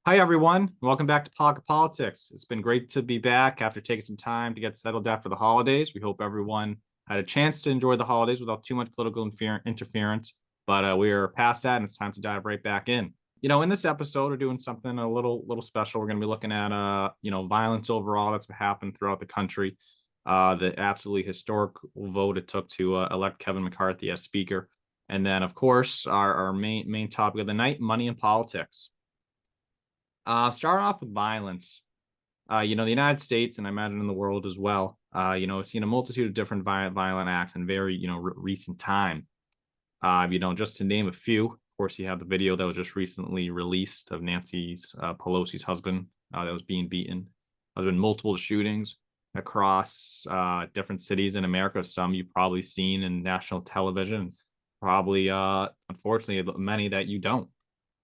Hi, everyone. Welcome back to Pocket Politics. It's been great to be back after taking some time to get settled after the holidays. We hope everyone had a chance to enjoy the holidays without too much political interference. But we are past that, and it's time to dive right back in. In this episode, we're doing something a little special. We're going to be looking at violence overall that's happened throughout the country. The absolutely historic vote it took to elect Kevin McCarthy as Speaker, and then, of course, our main topic of the night: money and politics. Start off with violence. The United States, and I imagine in the world as well, has seen a multitude of different violent acts in very, recent time. Just to name a few, of course, you have the video that was just recently released of Nancy's Pelosi's husband that was being beaten. There's been multiple shootings across different cities in America. Some you've probably seen in national television, probably, unfortunately, many that you don't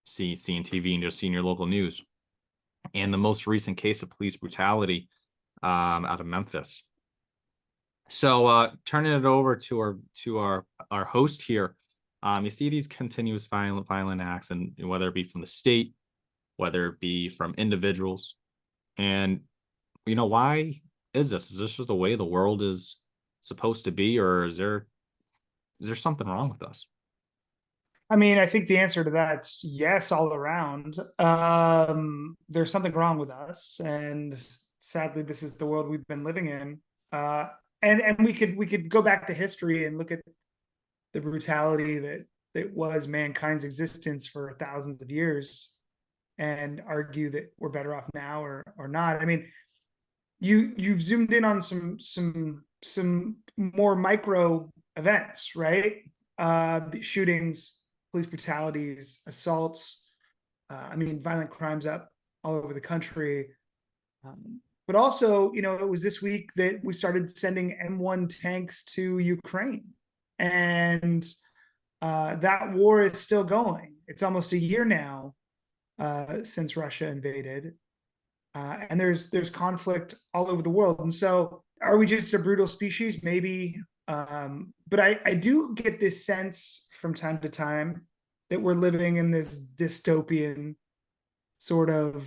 see in TV and just see in your local news. And the most recent case of police brutality out of Memphis. So turning it over to our host here, you see these continuous violent acts, and whether it be from the state, whether it be from individuals, and why is this? Is this just the way the world is supposed to be, or is there something wrong with us? I mean, I think the answer to that's yes, all around. There's something wrong with us, and sadly, this is the world we've been living in. And we could go back to history and look at the brutality that was mankind's existence for thousands of years, and argue that we're better off now or not. I mean, you've zoomed in on some more micro events, right? The shootings, police brutalities, assaults. I mean, violent crimes up all over the country. But also, it was this week that we started sending M1 tanks to Ukraine, and that war is still going. It's almost a year now since Russia invaded, and there's conflict all over the world. And so, are we just a brutal species? Maybe, but I do get this sense from time to time that we're living in this dystopian sort of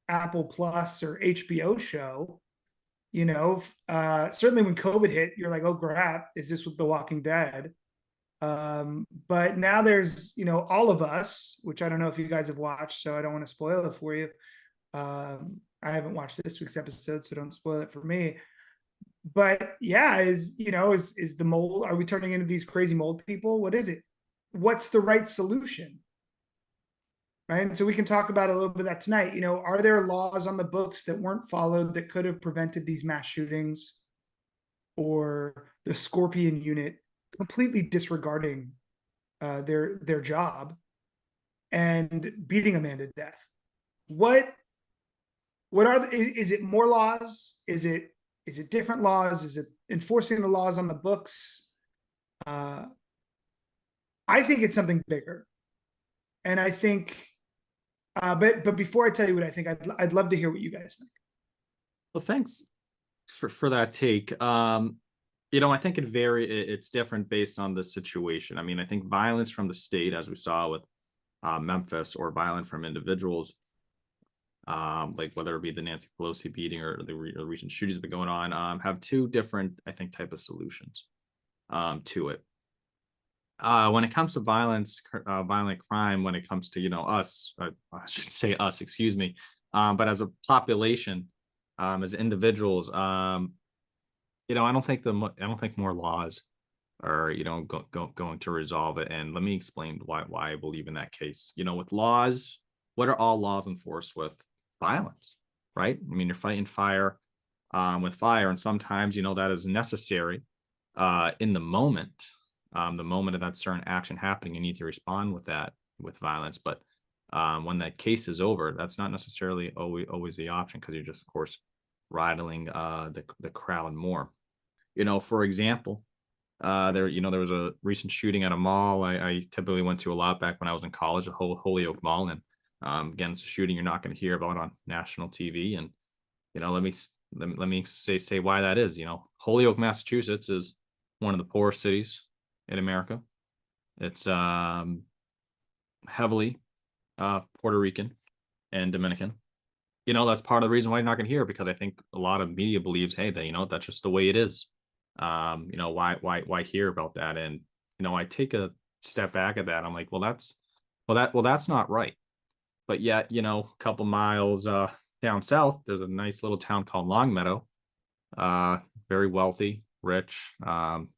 Apple Plus or HBO show. Certainly when COVID hit, you're like, oh crap, is this with The Walking Dead? But now there's, All of Us, which I don't know if you guys have watched, so I don't want to spoil it for you. I haven't watched this week's episode, so don't spoil it for me. But yeah, is the mold? Are we turning into these crazy mold people? What is it? What's the right solution? Right. And so we can talk about a little bit of that tonight. Are there laws on the books that weren't followed that could have prevented these mass shootings, or the Scorpion unit completely disregarding their job and beating a man to death? Is it more laws? Is it different laws? Is it enforcing the laws on the books? I think it's something bigger, and I think. But before I tell you what I think, I'd love to hear what you guys think. Well, thanks for that take. I think it's different based on the situation. I mean, I think violence from the state, as we saw with Memphis, or violence from individuals, like whether it be the Nancy Pelosi beating or the recent shootings that have been going on, have two different, I think, type of solutions to it. When it comes to violent crime, when it comes to us, I should say us, excuse me, but as a population, as individuals, I don't think more laws are going to resolve it. And let me explain why I believe in that case. With laws, what are all laws enforced with? Violence, right? I mean, you're fighting fire with fire, and sometimes that is necessary in the moment. The moment of that certain action happening, you need to respond with that, with violence. But when that case is over, that's not necessarily always the option, because you're just, of course, rattling the crowd more. For example, there was a recent shooting at a mall I typically went to a lot back when I was in college, the Holyoke Mall, and again, it's a shooting you're not going to hear about on national TV. And let me say why that is. Holyoke, Massachusetts, is one of the poorest cities in America. It's heavily Puerto Rican. and Dominican. That's part of the reason why you're not gonna hear, because I think a lot of media believes, hey, that that's just the way it is. Why hear about that? And I take a step back at that. I'm like, well, that's not right. But yet, a couple miles down south, there's a nice little town called Longmeadow. Uh, Very wealthy, rich,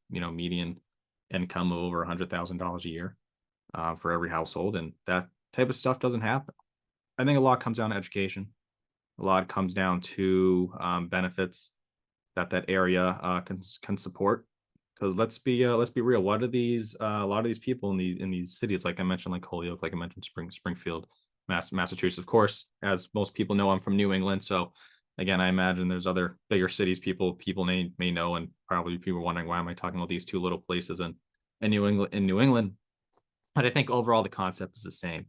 median income of over $100,000 a year for every household, and that type of stuff doesn't happen. I think a lot comes down to education. A lot comes down to benefits that area can support. Because let's be real. What are these a lot of these people in these cities, like I mentioned, like Holyoke, like I mentioned, Springfield, Massachusetts. Of course, as most people know, I'm from New England, so again, I imagine there's other bigger cities people may know, and probably people are wondering, why am I talking about these two little places in New England. But I think overall the concept is the same.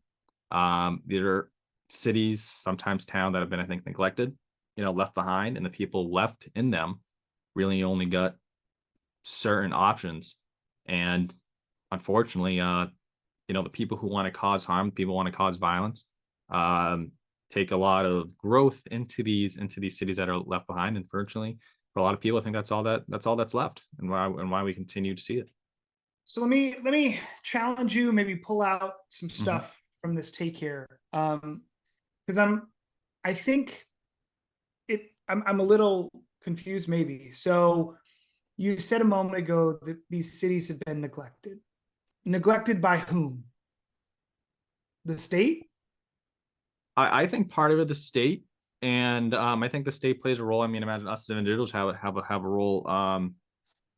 These are cities, sometimes town, that have been, I think, neglected, left behind, and the people left in them really only got certain options. And unfortunately, the people who want to cause harm, people want to cause violence, um, take a lot of growth into these cities that are left behind. And fortunately, for a lot of people, I think that's all that's left, and why we continue to see it. So let me challenge you, maybe pull out some Mhm. stuff from this take here. Because I think I'm a little confused maybe. So you said a moment ago that these cities have been neglected. Neglected by whom? The state? I think part of it the state, and I think the state plays a role. I mean, imagine us as individuals have a role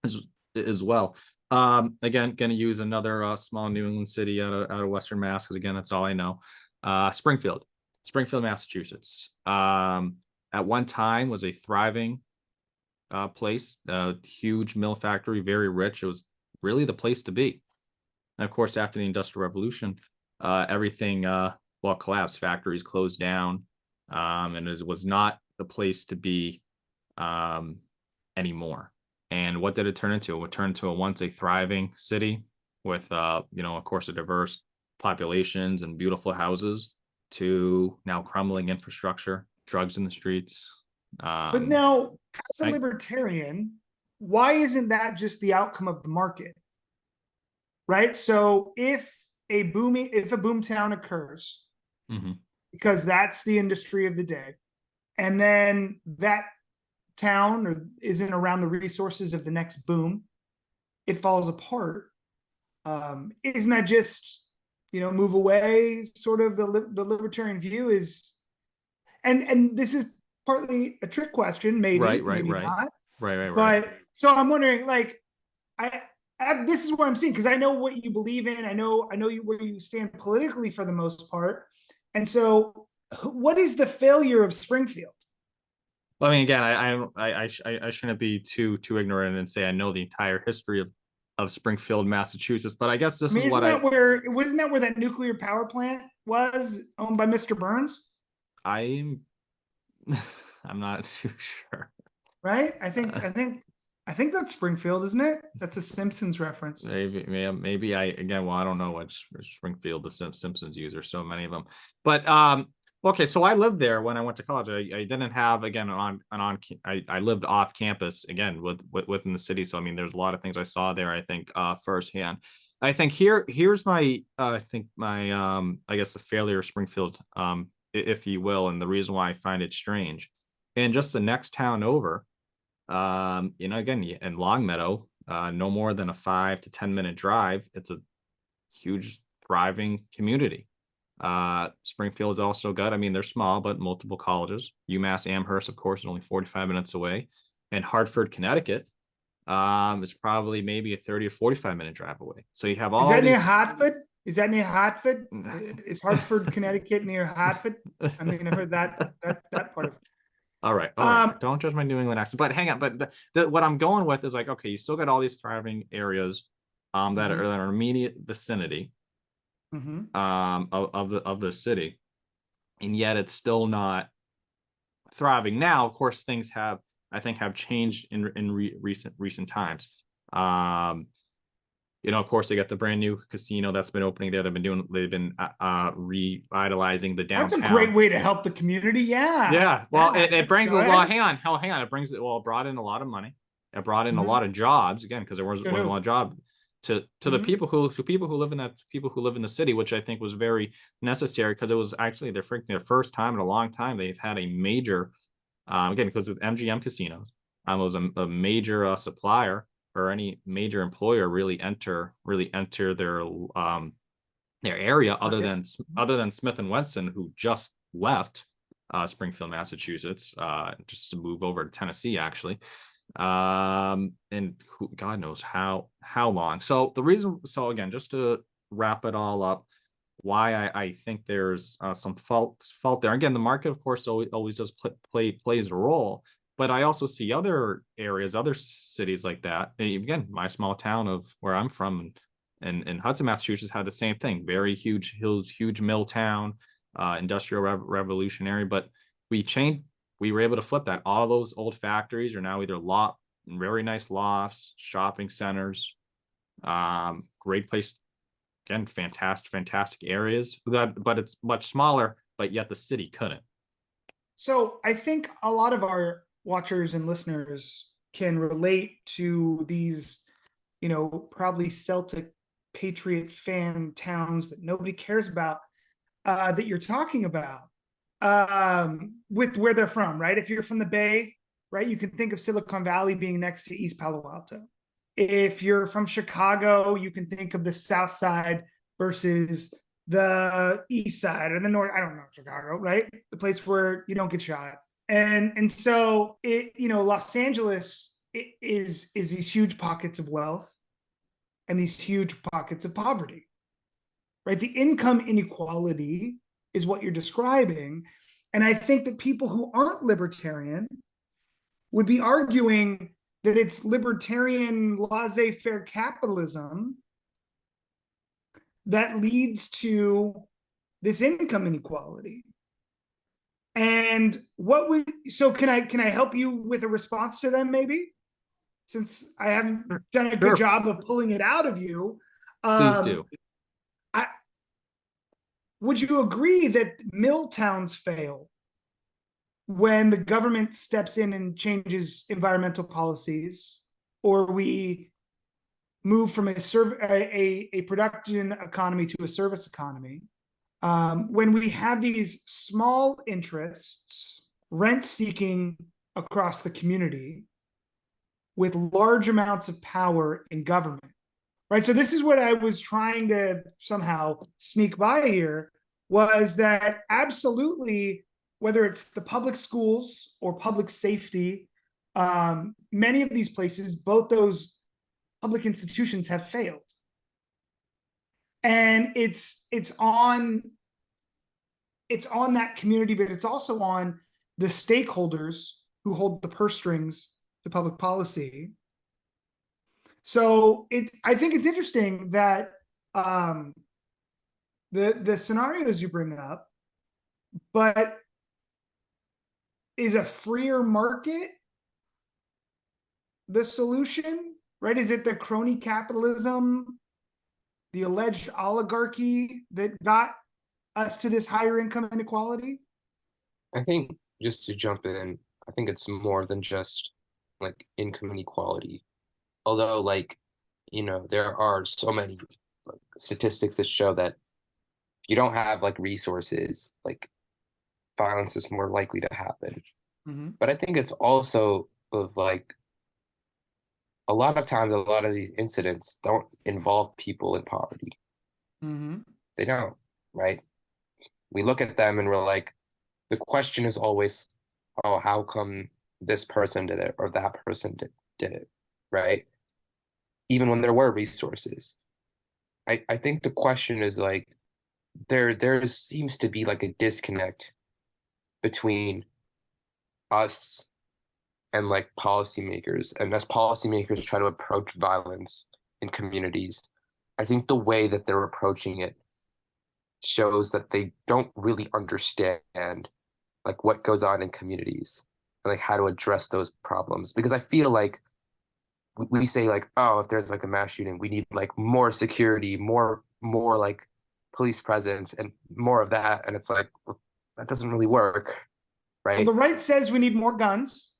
as as well. Again, going to use another small New England city out of Western Mass, because again, that's all I know. Springfield, Massachusetts. At one time was a thriving place, a huge mill factory, very rich. It was really the place to be. And of course, after the Industrial Revolution, everything collapsed. Factories closed down, and it was not the place to be um, anymore. And what did it turn into? It would turn into a once a thriving city with, of course, a diverse populations and beautiful houses, to now crumbling infrastructure, drugs in the streets. But Um, now, as a I, libertarian, why isn't that just the outcome of the market? Right? So if a boom town occurs, mhm. because that's the industry of the day, and then that town or isn't around the resources of the next boom, it falls apart. Isn't that just move away? Sort of the libertarian view is, and this is partly a trick question, Right, maybe, right, maybe right, not. right, right, right. But so I'm wondering, like, I, this is what I'm seeing, because I know what you believe in. I know where you stand politically for the most part. And so, what is the failure of Springfield? Well, I mean, again, I shouldn't be too ignorant and say I know the entire history of Springfield, Massachusetts, but I guess I this is mean, what isn't that where wasn't that where that nuclear power plant was owned by Mr. Burns? I'm I'm not too sure. Right? I think Uh, I think I think that's Springfield, isn't it? That's a Simpsons reference. maybe I again. Well, I don't know what Springfield the Simpsons use. There's so many of them. But okay. So I lived there when I went to college. I didn't have, again, I lived off campus, again, within the city. So I mean, there's a lot of things I saw there, I think, firsthand. I think here's my I think my I guess the failure of Springfield, if you will, and the reason why I find it strange. And just the next town over, again, in Longmeadow, no more than a 5 to 10 minute drive. It's a huge, thriving community. Springfield is also good. I mean, they're small, but multiple colleges. UMass Amherst, of course, is only 45 minutes away. And Hartford, Connecticut, is probably maybe a 30 or 45-minute drive away. So you have Is all that near these. Hartford? Is that near Hartford? Is Hartford, Connecticut near Hartford? I mean, I've heard that part of. All right, all right. Um, Don't judge my New England accent. But hang on. But what I'm going with is, like, okay, you still got all these thriving areas, that are mhm, that are immediate vicinity, mhm. of the city, and yet it's still not thriving. Now, of course, things I think have changed in recent times. Um, Of course, they got the brand new casino that's been opening there. They've been revitalizing the That's a great downtown. way to help the community. Yeah. Yeah, well, Yeah. it brings Go a lot. ahead. Hang on. It brings it. Well, it brought in a lot of money. It brought in a Mhm. lot of jobs again because there To wasn't a lot who? of job to the Mhm. people who live in that people who live in the city, which I think was very necessary because it was actually their first time in a long time they've had a major again because of MGM casinos. It was a major supplier or any major employer really enter their area Market. other than Smith and Wesson, who just left Springfield, Massachusetts, just to move over to Tennessee, actually. And God knows how long. So the reason, so again, just to wrap it all up, why I think there's some fault there. Again, the market, of course, always does plays a role, but I also see other areas, other cities like that. Again, my small town of where I'm from, and Hudson, Massachusetts, had the same thing. Very huge mill town, industrial revolutionary. But we changed. We were able to flip that. All those old factories are now either very nice lofts, shopping centers. Great place. Again, fantastic areas. But it's much smaller. But yet the city couldn't. So I think a lot of our watchers and listeners can relate to these, probably Celtic Patriot fan towns that nobody cares about, that you're talking about, with where they're from, right? If you're from the Bay, right, you can think of Silicon Valley being next to East Palo Alto. If you're from Chicago, you can think of the South Side versus the East Side or the North. I don't know Chicago, right? The place where you don't get shot. And so Los Angeles is these huge pockets of wealth and these huge pockets of poverty, right? The income inequality is what you're describing. And I think that people who aren't libertarian would be arguing that it's libertarian laissez-faire capitalism that leads to this income inequality. And can I help you with a response to them, maybe? Since I haven't done a good Sure, job of pulling it out of you. please Um, do. I would you agree that mill towns fail when the government steps in and changes environmental policies, or we move from a production economy to a service economy, when we have these small interests rent seeking across the community with large amounts of power in government, right? So this is what I was trying to somehow sneak by here, was that absolutely, whether it's the public schools or public safety, many of these places, both those public institutions have failed. And it's on that community, but it's also on the stakeholders who hold the purse strings to public policy. So I think it's interesting that the scenarios you bring up, but is a freer market the solution, right? Is it the crony capitalism, the alleged oligarchy that got us to this higher income inequality? I think just to jump in, I think it's more than just like income inequality. Although, like, there are so many like statistics that show that if you don't have like resources, like violence is more likely to happen. Mm-hmm. But I think it's also of like a lot of times, a lot of these incidents don't involve people in poverty. Mm-hmm. They don't, right? We look at them and we're like, the question is always, oh, how come this person did it or that person did it, right? Even when there were resources. I think the question is like there seems to be like a disconnect between us and like policymakers. And as policymakers try to approach violence in communities, I think the way that they're approaching it shows that they don't really understand like what goes on in communities and like how to address those problems. Because I feel like we say like, oh, if there's like a mass shooting, we need like more security, more like police presence and more of that. And it's like, well, that doesn't really work, Well, right? the right says we need more guns,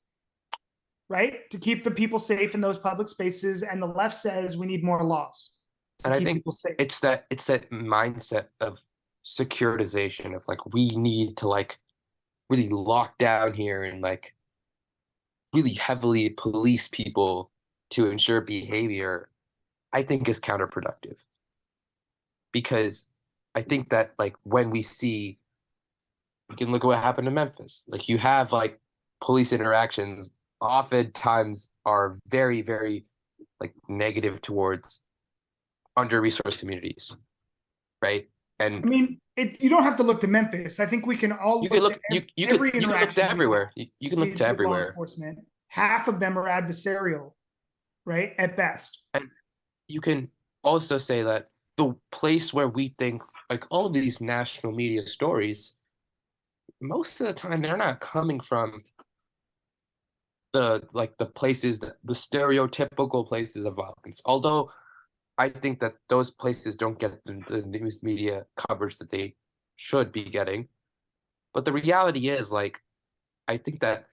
right, to keep the people safe in those public spaces, and the left says we need more laws to And I keep think people safe. it's that mindset of securitization of like we need to like really lock down here and like really heavily police people to ensure behavior, I think is counterproductive. Because I think that like when we see, you can look at what happened in Memphis. Like you have like police interactions oftentimes are very, very like negative towards under-resourced communities, right? I And mean, you don't have to look to Memphis. I think we can all you could look to look you every could look to interaction we've everywhere. had You can look to with law everywhere. enforcement. Half of them are adversarial, right, at best. And you can also say that the place where we think like all of these national media stories, most of the time they're not coming from the places that the stereotypical places of violence. Although I think that those places don't get the news media coverage that they should be getting. But the reality is like I think that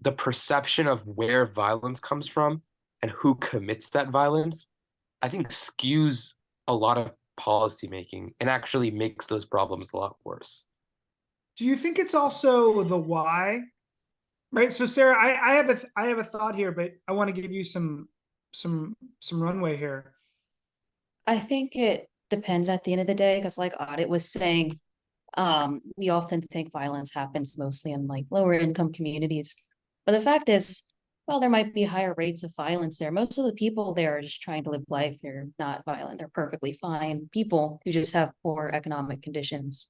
the perception of where violence comes from and who commits that violence, I think skews a lot of policymaking and actually makes those problems a lot worse. Do you think it's also the why? Right. So Sarah, I have a thought here, but I want to give you some runway here. I think it depends at the end of the day, because like Audit was saying, we often think violence happens mostly in like lower income communities. But the fact is, while there might be higher rates of violence there, most of the people there are just trying to live life. They're not violent. They're perfectly fine people who just have poor economic conditions.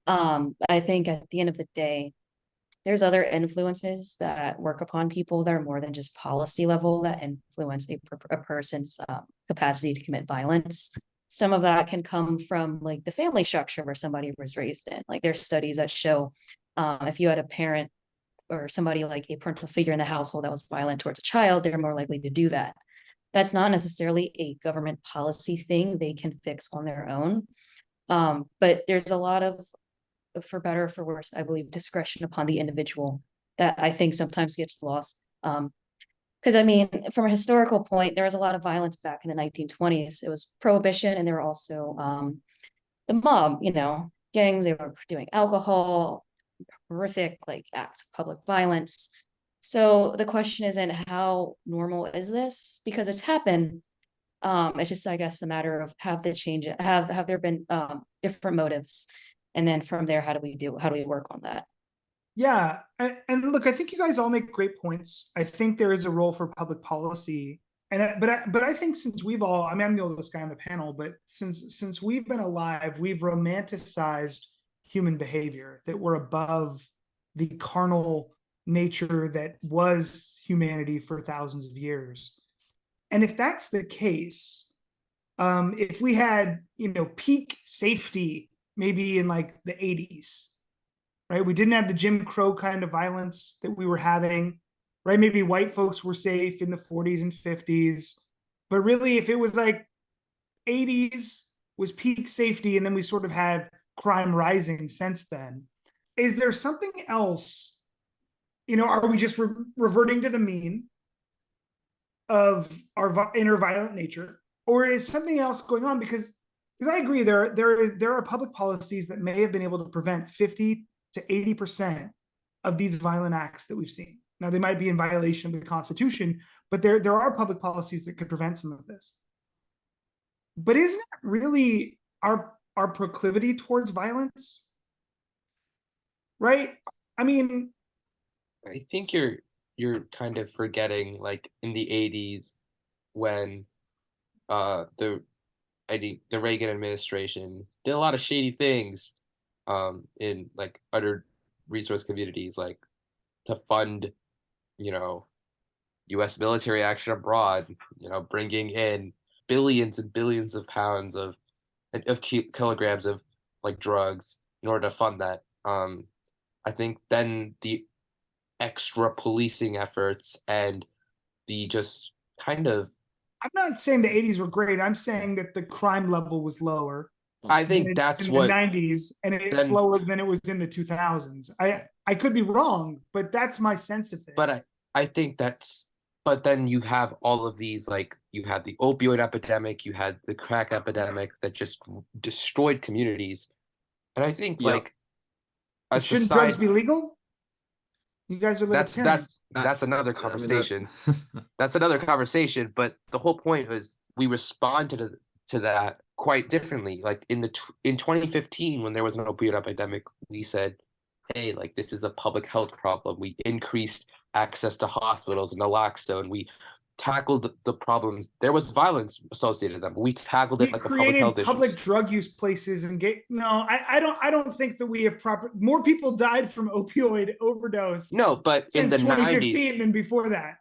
I think at the end of the day, there's other influences that work upon people that are more than just policy level that influence a person's capacity to commit violence. Some of that can come from like the family structure where somebody was raised in. Like there's studies that show if you had a parent or somebody like a parental figure in the household that was violent towards a child, they're more likely to do that. That's not necessarily a government policy thing they can fix on their own. But there's a lot of, for better or for worse, I believe, discretion upon the individual that I think sometimes gets lost. Because I mean, from a historical point, there was a lot of violence back in the 1920s. It was prohibition, and there were also the mob, gangs. They were doing alcohol, horrific like acts of public violence. So the question isn't how normal is this, because it's happened. It's just, I guess, a matter of have there been different motives, and then from there, how do we work on that? Yeah, and look, I think you guys all make great points. I think there is a role for public policy, but I think since we've all, I mean, I'm the oldest guy on the panel, but since we've been alive, we've romanticized human behavior, that we're above the carnal nature that was humanity for thousands of years. And if that's the case, if we had, peak safety, maybe in like the 80s, right? We didn't have the Jim Crow kind of violence that we were having, right? Maybe white folks were safe in the 40s and 50s. But really, if it was like 80s was peak safety, and then we sort of had crime rising since then, is there something else? Are we just reverting to the mean of our inner violent nature? Or is something else going on? Because I agree, there are public policies that may have been able to prevent 50 to 80% of these violent acts that we've seen. Now, they might be in violation of the Constitution, but there are public policies that could prevent some of this. But isn't it really our proclivity towards violence? Right? I mean, I think you're kind of forgetting like in the 80s when the Reagan administration did a lot of shady things in like under resource communities, like to fund, U.S. military action abroad, bringing in billions and billions of pounds of kilograms of like drugs in order to fund that. I think then the extra policing efforts and the just kind of, I'm not saying the 80s were great. I'm saying that the crime level was lower I than think it's that's in what, the 90s, and it's then- lower than it was in the 2000s. I could be wrong, but that's my sense of things. but I think that's, but then you have all of these, like, you had the opioid epidemic, you had the crack epidemic that just destroyed communities. And I think, Yep. like, a But shouldn't drugs society, be legal? You guys are that's libertarians. that's another conversation. That's another conversation. But the whole point is we respond to that quite differently. Like in 2015, when there was an opioid epidemic, we said, hey, like, this is a public health problem. We increased access to hospitals and naloxone. We tackled the problems. There was violence associated with them, but we tackled We it like a public health created public issue. drug use places and no, I don't think that we have more people died from opioid overdose No, but in since the 2015 90s, than before that.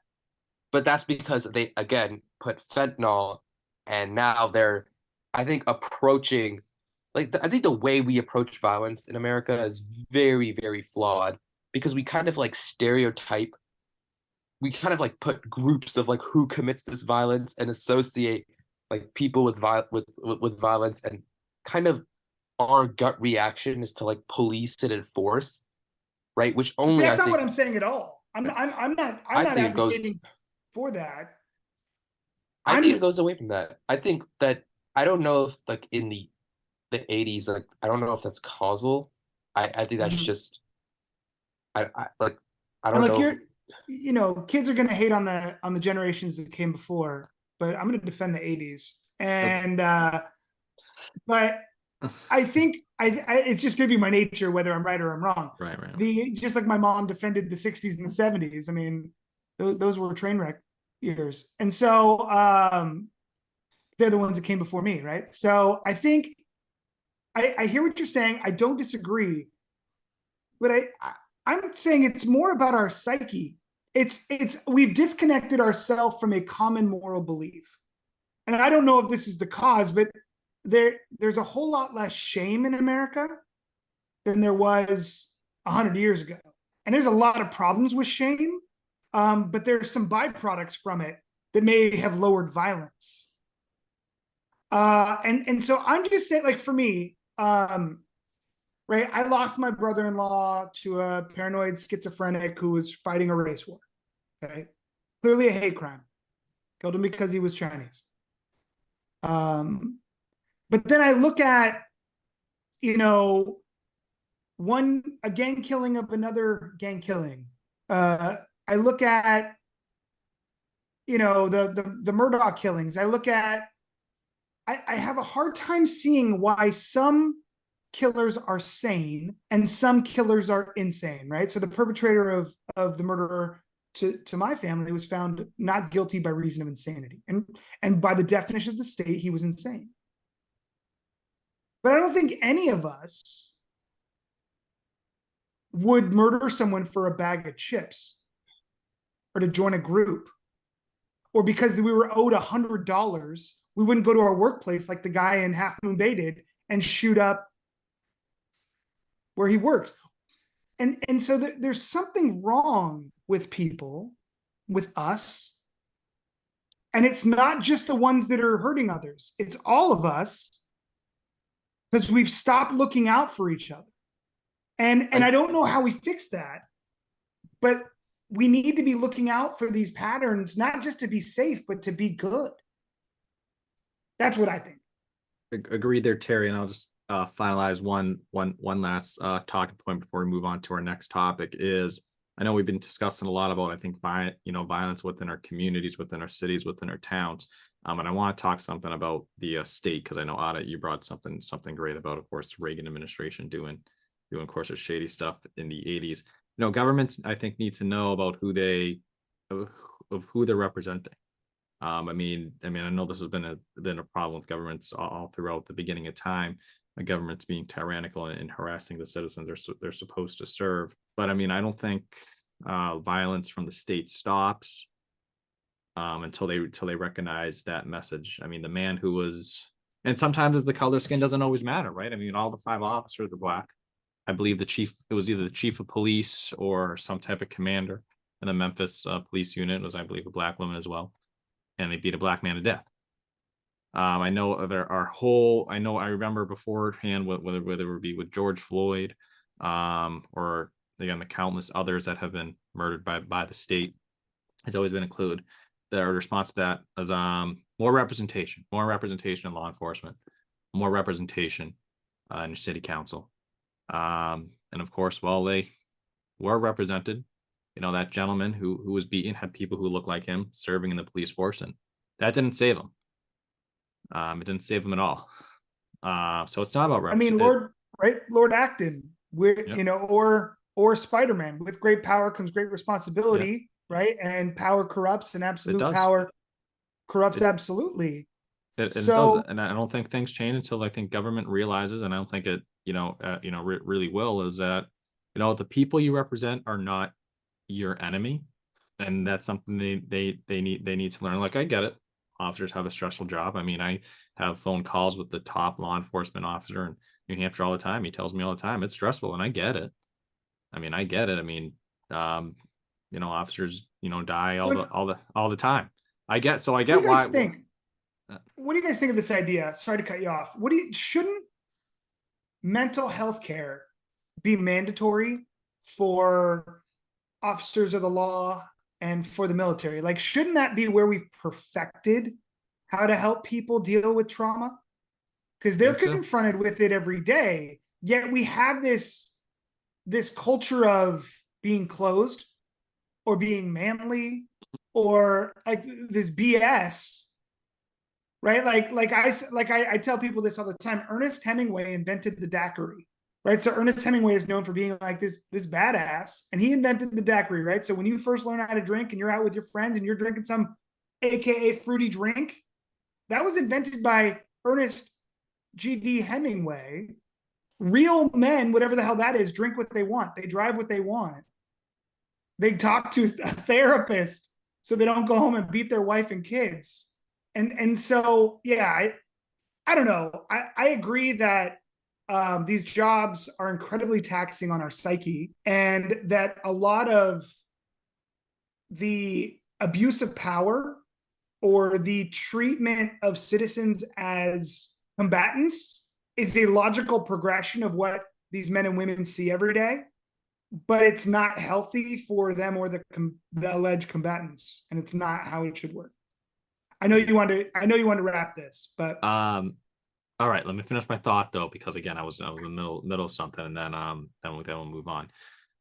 but that's because they again put fentanyl, and now they're, I think, approaching, like, I think the way we approach violence in America is very, very flawed, because we kind of like stereotype, we kind of like put groups of like who commits this violence and associate like people with with violence, and kind of our gut reaction is to like police and enforce, right? Which See, only that's I not think what I'm saying at all. I'm I not think it goes advocating for that. I I'm- think it goes away from that. I think that, I don't know if like in the 80s, like, I don't know if that's causal. I think that's Mhm. just, I like, I And don't like know. you're, you know, kids are gonna hate on the generations that came before, but I'm gonna defend the 80s. And but I think it's just gonna be my nature whether I'm right or I'm wrong. Right. Just like my mom defended the 60s and the 70s. I mean, those were train wreck years. And so they're the ones that came before me, right? So I think I hear what you're saying. I don't disagree, but I'm saying it's more about our psyche. It's we've disconnected ourselves from a common moral belief. And I don't know if this is the cause, but there's a whole lot less shame in America than there was 100 years ago. And there's a lot of problems with shame, but there's some byproducts from it that may have lowered violence. And so I'm just saying, like, for me, right, I lost my brother-in-law to a paranoid schizophrenic who was fighting a race war. Okay, clearly a hate crime. Killed him because he was Chinese. But then I look at, you know, a gang killing of another gang killing. I look at, you know, the Murdoch killings. I look at, I have a hard time seeing why some killers are sane and some killers are insane, right? So the perpetrator of the murder to my family was found not guilty by reason of insanity. And by the definition of the state, he was insane. But I don't think any of us would murder someone for a bag of chips or to join a group, or because we were owed $100, we wouldn't go to our workplace like the guy in Half Moon Bay did and shoot up where he worked. And so there's something wrong with people, with us. And it's not just the ones that are hurting others. It's all of us, because we've stopped looking out for each other. And I don't know how we fix that, but we need to be looking out for these patterns, not just to be safe, but to be good. That's what I think. Agreed there, Terry. And I'll just finalize one last talking point before we move on to our next topic. Is, I know we've been discussing a lot about, I think, violence within our communities, within our cities, within our towns. And I want to talk something about the state, because I know, Ada, you brought something great about, of course, Reagan administration doing, of course, shady stuff in the 80s. You know, governments, I think, need to know about who they're representing. I mean, I know this has been a problem with governments all throughout the beginning of time. Governments being tyrannical and harassing the citizens they're supposed to serve. But I mean, I don't think violence from the state stops until they recognize that message. I mean, the man who was, and sometimes the color skin doesn't always matter, right? I mean, all the 5 officers are black. I believe it was either the chief of police or some type of commander in the Memphis police unit was, I believe, a black woman as well. and they beat a black man to death. I know I remember beforehand, whether it would be with George Floyd, or again, the countless others that have been murdered by the state, has always been included. Their response to that is more representation in law enforcement, more representation in your city council. And of course, while they were represented, you know, that gentleman who was beaten had people who looked like him serving in the police force, and that didn't save him. It didn't save him at all. So it's not about I mean, Lord Acton, with Yep. you know, or Spider-Man, with great power comes great responsibility, right? And power corrupts, and absolute does. power corrupts It- absolutely. It So- does, and I don't think things change until I think government realizes, and I don't think it, really will, is that, you know, the people you represent are not your enemy, and that's something they need to learn. Like, I get it. Officers have a stressful job. I mean, I have phone calls with the top law enforcement officer in New Hampshire all the time. He tells me all the time it's stressful, and I get it. I mean, I get it. I mean, officers, die all the time. I get What do you why. guys think? What do you guys think of this idea? Sorry to cut you off. Shouldn't mental health care be mandatory for officers of the law and for the military? Like, shouldn't that be where we've perfected how to help people deal with trauma? Because they're Think so. confronted with it every day. Yet we have this culture of being closed or being manly or like this BS. Right, I tell people this all the time. Ernest Hemingway invented the daiquiri, right? So Ernest Hemingway is known for being like this badass, and he invented the daiquiri, right? So when you first learn how to drink and you're out with your friends and you're drinking some AKA fruity drink, that was invented by Ernest G.D. Hemingway. Real men, whatever the hell that is, drink what they want. They drive what they want. They talk to a therapist so they don't go home and beat their wife and kids. And so, yeah, I don't know. I agree that these jobs are incredibly taxing on our psyche, and that a lot of the abuse of power or the treatment of citizens as combatants is a logical progression of what these men and women see every day, but it's not healthy for them or the alleged combatants, and it's not how it should work. I know you want to wrap this, but All right, let me finish my thought though, because again, I was in the middle of something, and then we'll move on.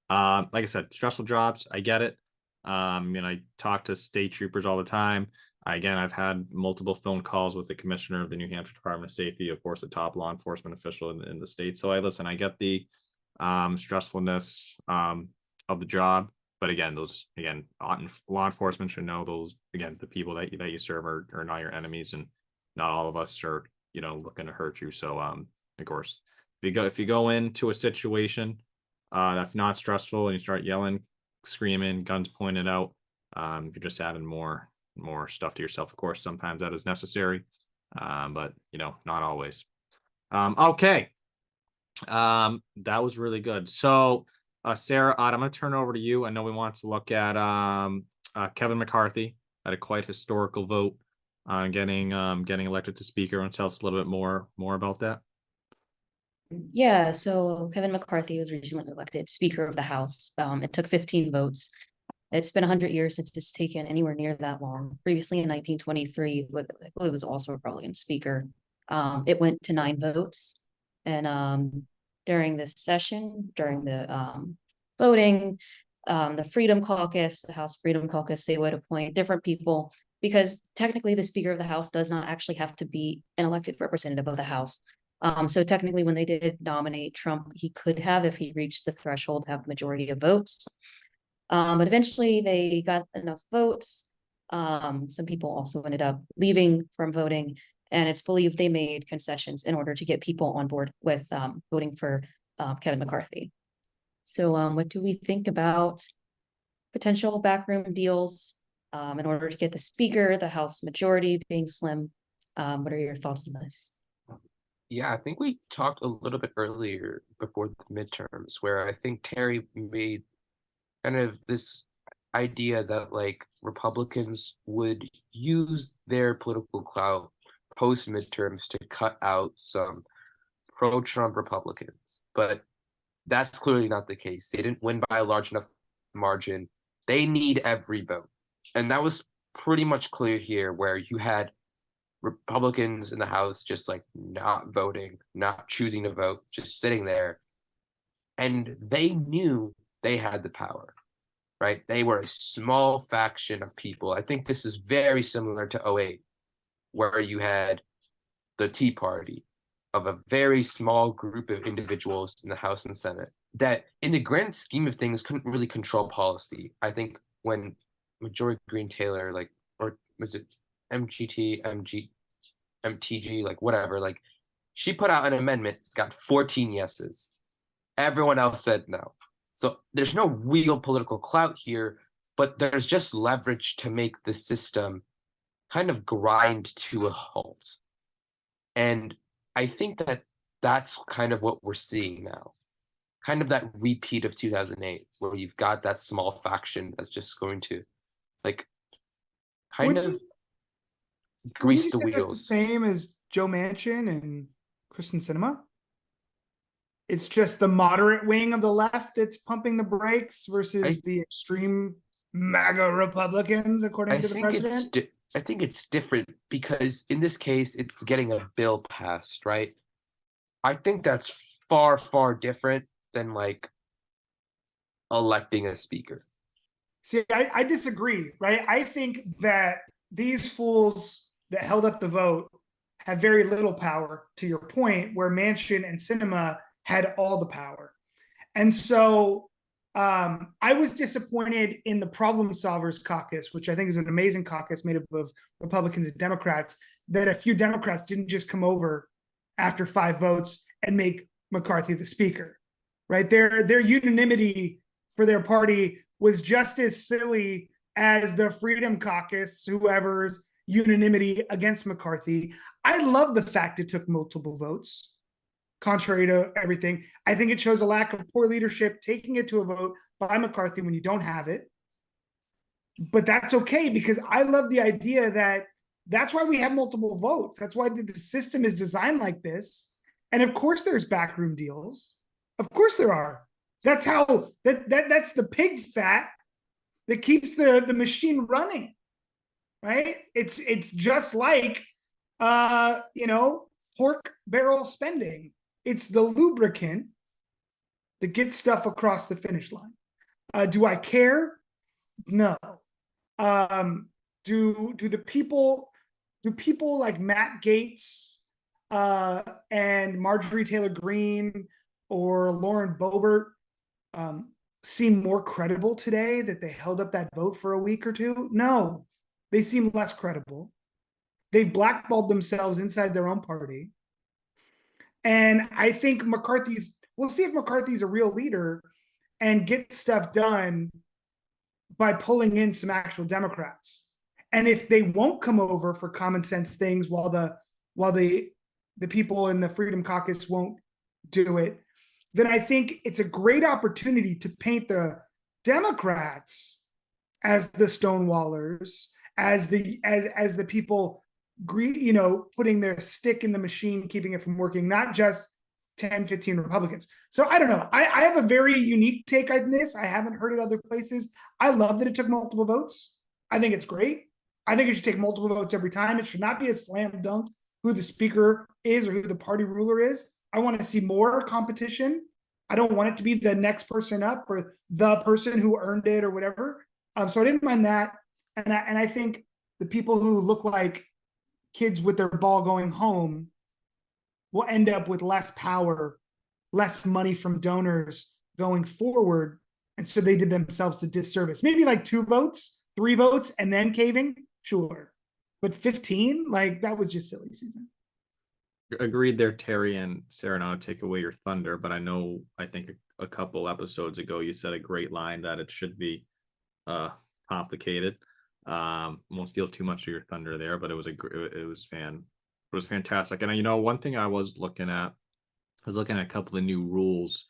Like I said, stressful jobs, I get it. I talk to state troopers all the time. I've had multiple phone calls with the commissioner of the New Hampshire Department of Safety, of course, the top law enforcement official in the state. So I get the stressfulness of the job. But again, law enforcement should know those, again, the people that you serve are not your enemies, and not all of us are, looking to hurt you. So, of course, if you go into a situation that's not stressful and you start yelling, screaming, guns pointed out, you're just adding more stuff to yourself. Of course, sometimes that is necessary, but not always. Okay. That was really good. So, Sarah, I'm going to turn over to you. I know we want to look at Kevin McCarthy had a quite historical vote on getting elected to speaker. Want to tell us a little bit more about that? Yeah, so Kevin McCarthy was recently elected Speaker of the House. It took 15 votes. It's been 100 years since it's taken anywhere near that long. Previously in 1923, I believe it was also a Republican speaker. It went to 9 votes. And during this session, during the voting, the Freedom Caucus, the House Freedom Caucus, they would appoint different people, because technically the Speaker of the House does not actually have to be an elected representative of the House. So technically when they did nominate Trump, he could have, if he reached the threshold, have majority of votes. But eventually they got enough votes. Some people also ended up leaving from voting, and it's believed they made concessions in order to get people on board with voting for Kevin McCarthy. So what do we think about potential backroom deals in order to get the speaker, the House majority being slim? What are your thoughts on this? Yeah, I think we talked a little bit earlier before the midterms, where I think Terry made kind of this idea that, like, Republicans would use their political clout post midterms to cut out some pro-Trump Republicans. But that's clearly not the case. They didn't win by a large enough margin. They need every vote. And that was pretty much clear here, where you had Republicans in the House just like not voting, not choosing to vote, just sitting there. And they knew they had the power, right? They were a small faction of people. I think this is very similar to 08, where you had the Tea Party, of a very small group of individuals in the House and Senate that, in the grand scheme of things, couldn't really control policy. I think when Marjorie Greene Taylor, like, or was it MTG, like whatever, like, she put out an amendment, got 14 yeses. Everyone else said no. So there's no real political clout here, but there's just leverage to make the system kind of grind to a halt. And I think that that's kind of what we're seeing now. Kind of that repeat of 2008, where you've got that small faction that's just going to, like, kind Would of you- grease Wouldn't the you say that's wheels. the same as Joe Manchin and Kristen Sinema? It's just the moderate wing of the left that's pumping the brakes versus the extreme MAGA Republicans, according I to the think president. I think it's different because in this case, it's getting a bill passed, right? I think that's far, far different than like electing a speaker. See, I disagree, right? I think that these fools that held up the vote have very little power, to your point, where Manchin and Sinema had all the power. And so I was disappointed in the Problem Solvers Caucus, which I think is an amazing caucus made up of Republicans and Democrats, that a few Democrats didn't just come over after 5 votes and make McCarthy the speaker, right? Their unanimity for their party was just as silly as the Freedom Caucus, whoever's unanimity against McCarthy. I love the fact it took multiple votes. Contrary to everything, I think it shows a lack of poor leadership taking it to a vote by McCarthy when you don't have it. But that's okay, because I love the idea that that's why we have multiple votes. That's why the system is designed like this. And of course there's backroom deals. Of course there are. That's how that's the pig fat that keeps the machine running. Right? It's just like pork barrel spending. It's the lubricant that gets stuff across the finish line. Do I care? No. Do people like Matt Gaetz and Marjorie Taylor Greene or Lauren Boebert seem more credible today that they held up that vote for a week or two? No, they seem less credible. They've blackballed themselves inside their own party. And I think we'll see if McCarthy's a real leader and get stuff done by pulling in some actual Democrats. And if they won't come over for common sense things while the people in the Freedom Caucus won't do it, then I think it's a great opportunity to paint the Democrats as the stonewallers, as the people, putting their stick in the machine, keeping it from working, not just 10, 15 Republicans. So I don't know. I have a very unique take on this. I haven't heard it other places. I love that it took multiple votes. I think it's great. I think it should take multiple votes every time. It should not be a slam dunk who the speaker is or who the party ruler is. I want to see more competition. I don't want it to be the next person up or the person who earned it or whatever. So I didn't mind that. And I think the people who look like kids with their ball going home will end up with less power, less money from donors going forward. And so they did themselves a disservice. Maybe like 2 votes, 3 votes, and then caving, sure. But 15, like, that was just silly season. Agreed there, Terry and Sarah, not to take away your thunder, but I think a couple episodes ago you said a great line that it should be complicated. Won't steal too much of your thunder there, but it was fantastic. And one thing I was looking at a couple of new rules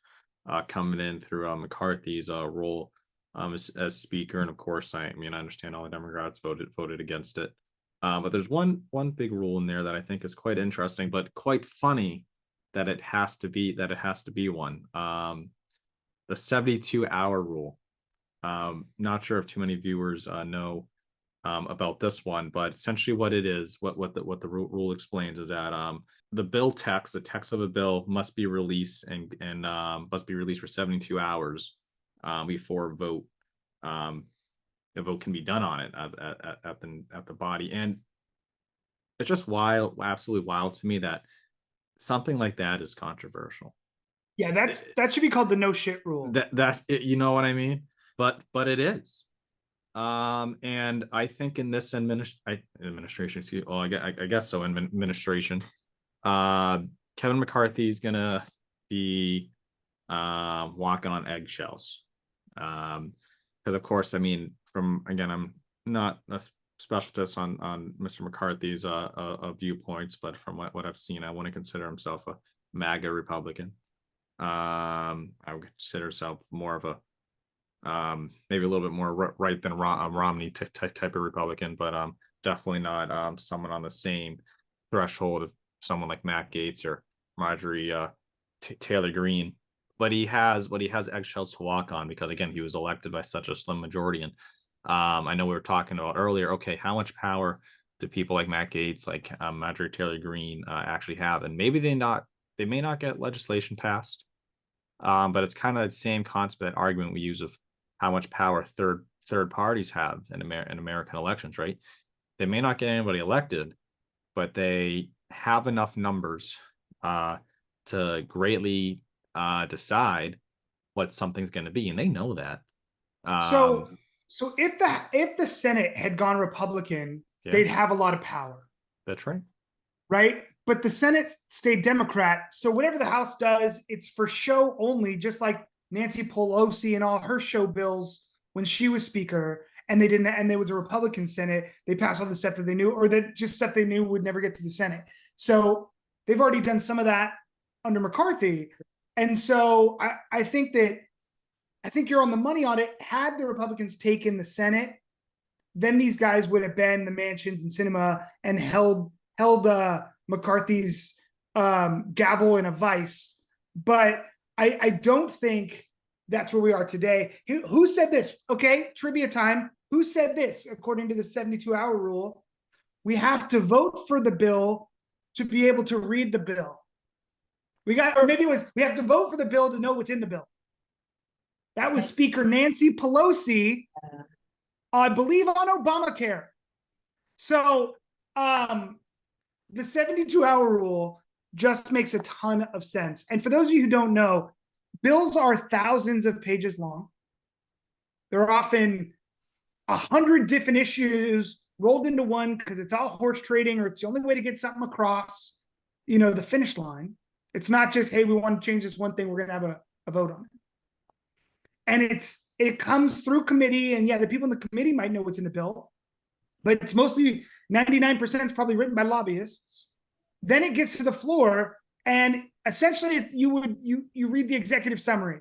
coming in through McCarthy's role. as speaker. And of course, I mean, I understand all the Democrats voted against it. But there's one big rule in there that I think is quite interesting, but quite funny that it has to be one. The 72-hour rule. Not sure if too many viewers know about this one, but essentially what it is, what the rule explains is that the text of a bill must be released and must be released for 72 hours before a vote can be done on it at the body. And it's just absolutely wild to me that something like that is controversial. Yeah, that should be called the no shit rule. You know what I mean? But it is. And I think in this administration, I guess so, administration, Kevin McCarthy is gonna be walking on eggshells. Because of course, I mean, I'm not a specialist on Mr. McCarthy's viewpoints, but from what I've seen, I wouldn't consider himself a MAGA Republican. I would consider himself more of a maybe a little bit more right than Romney type of Republican, but definitely not someone on the same threshold of someone like Matt Gaetz or Marjorie Taylor Greene. But he has eggshells to walk on because again, he was elected by such a slim majority. And I know we were talking about earlier, okay, how much power do people like Matt Gaetz, like Marjorie Taylor Greene actually have? And maybe they may not get legislation passed. But it's kind of the same concept, that argument we use of how much power third parties have in American elections, right? They may not get anybody elected, but they have enough numbers to greatly decide what something's going to be, and they know that. So if the Senate had gone Republican, Yeah. they'd have a lot of power, That's right. right? But the Senate stayed Democrat, so whatever the House does, it's for show only, just like Nancy Pelosi and all her show bills when she was Speaker, and there was a Republican Senate, they passed all the stuff that they knew, or that just stuff they knew would never get to the Senate. So they've already done some of that under McCarthy. And so I think you're on the money on it. Had the Republicans taken the Senate, then these guys would have been the Mansions and Sinema and held McCarthy's gavel in a vice. But I don't think that's where we are today. Who said this? Okay, trivia time. Who said this? According to the 72-hour rule, we have to vote for the bill to be able to read the bill. We have to vote for the bill to know what's in the bill. That was Speaker Nancy Pelosi, I believe, on Obamacare. So the 72-hour rule just makes a ton of sense. And for those of you who don't know, bills are thousands of pages long. They're often 100 different issues rolled into one because it's all horse trading, or it's the only way to get something across, the finish line. It's not just, hey, we want to change this one thing, we're going to have a vote on it. And it comes through committee, and yeah, the people in the committee might know what's in the bill, but it's mostly 99% is probably written by lobbyists. Then it gets to the floor, and essentially you read the executive summary,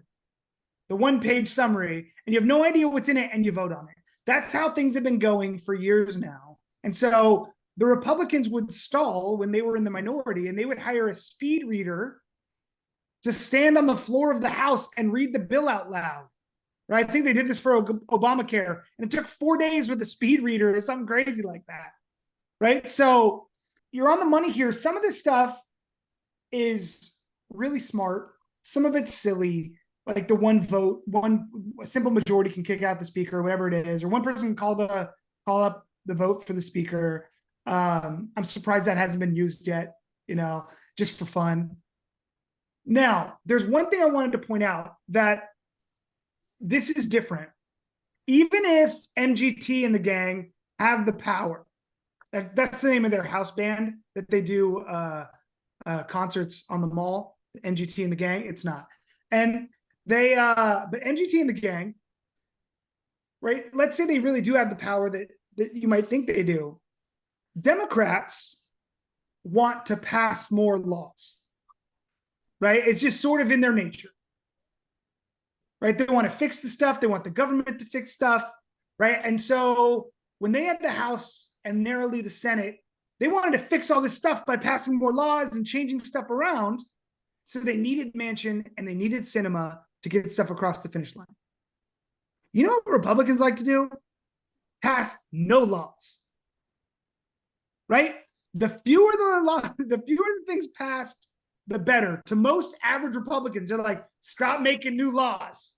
the one-page summary, and you have no idea what's in it, and you vote on it. That's how things have been going for years now. And so the Republicans would stall when they were in the minority, and they would hire a speed reader to stand on the floor of the House and read the bill out loud. Right? I think they did this for Obamacare, and it took 4 days with a speed reader or something crazy like that. Right? So you're on the money here. Some of this stuff is really smart. Some of it's silly, like the one vote, a simple majority can kick out the speaker, whatever it is, or one person can call up the vote for the speaker. I'm surprised that hasn't been used yet, just for fun. Now, there's one thing I wanted to point out, that this is different. Even if MGT and the gang have the power, that's the name of their house band that they do concerts on the mall, MGT and the gang, it's not. And but MGT and the gang, right? Let's say they really do have the power that you might think they do. Democrats want to pass more laws, right? It's just sort of in their nature. right? They want to fix the stuff. They want the government to fix stuff, right? And so when they had the House and narrowly the Senate, they wanted to fix all this stuff by passing more laws and changing stuff around. So they needed Manchin and they needed Sinema to get stuff across the finish line. You know what Republicans like to do? Pass no laws, right? The fewer the things passed, the better. To most average Republicans, they're like, stop making new laws.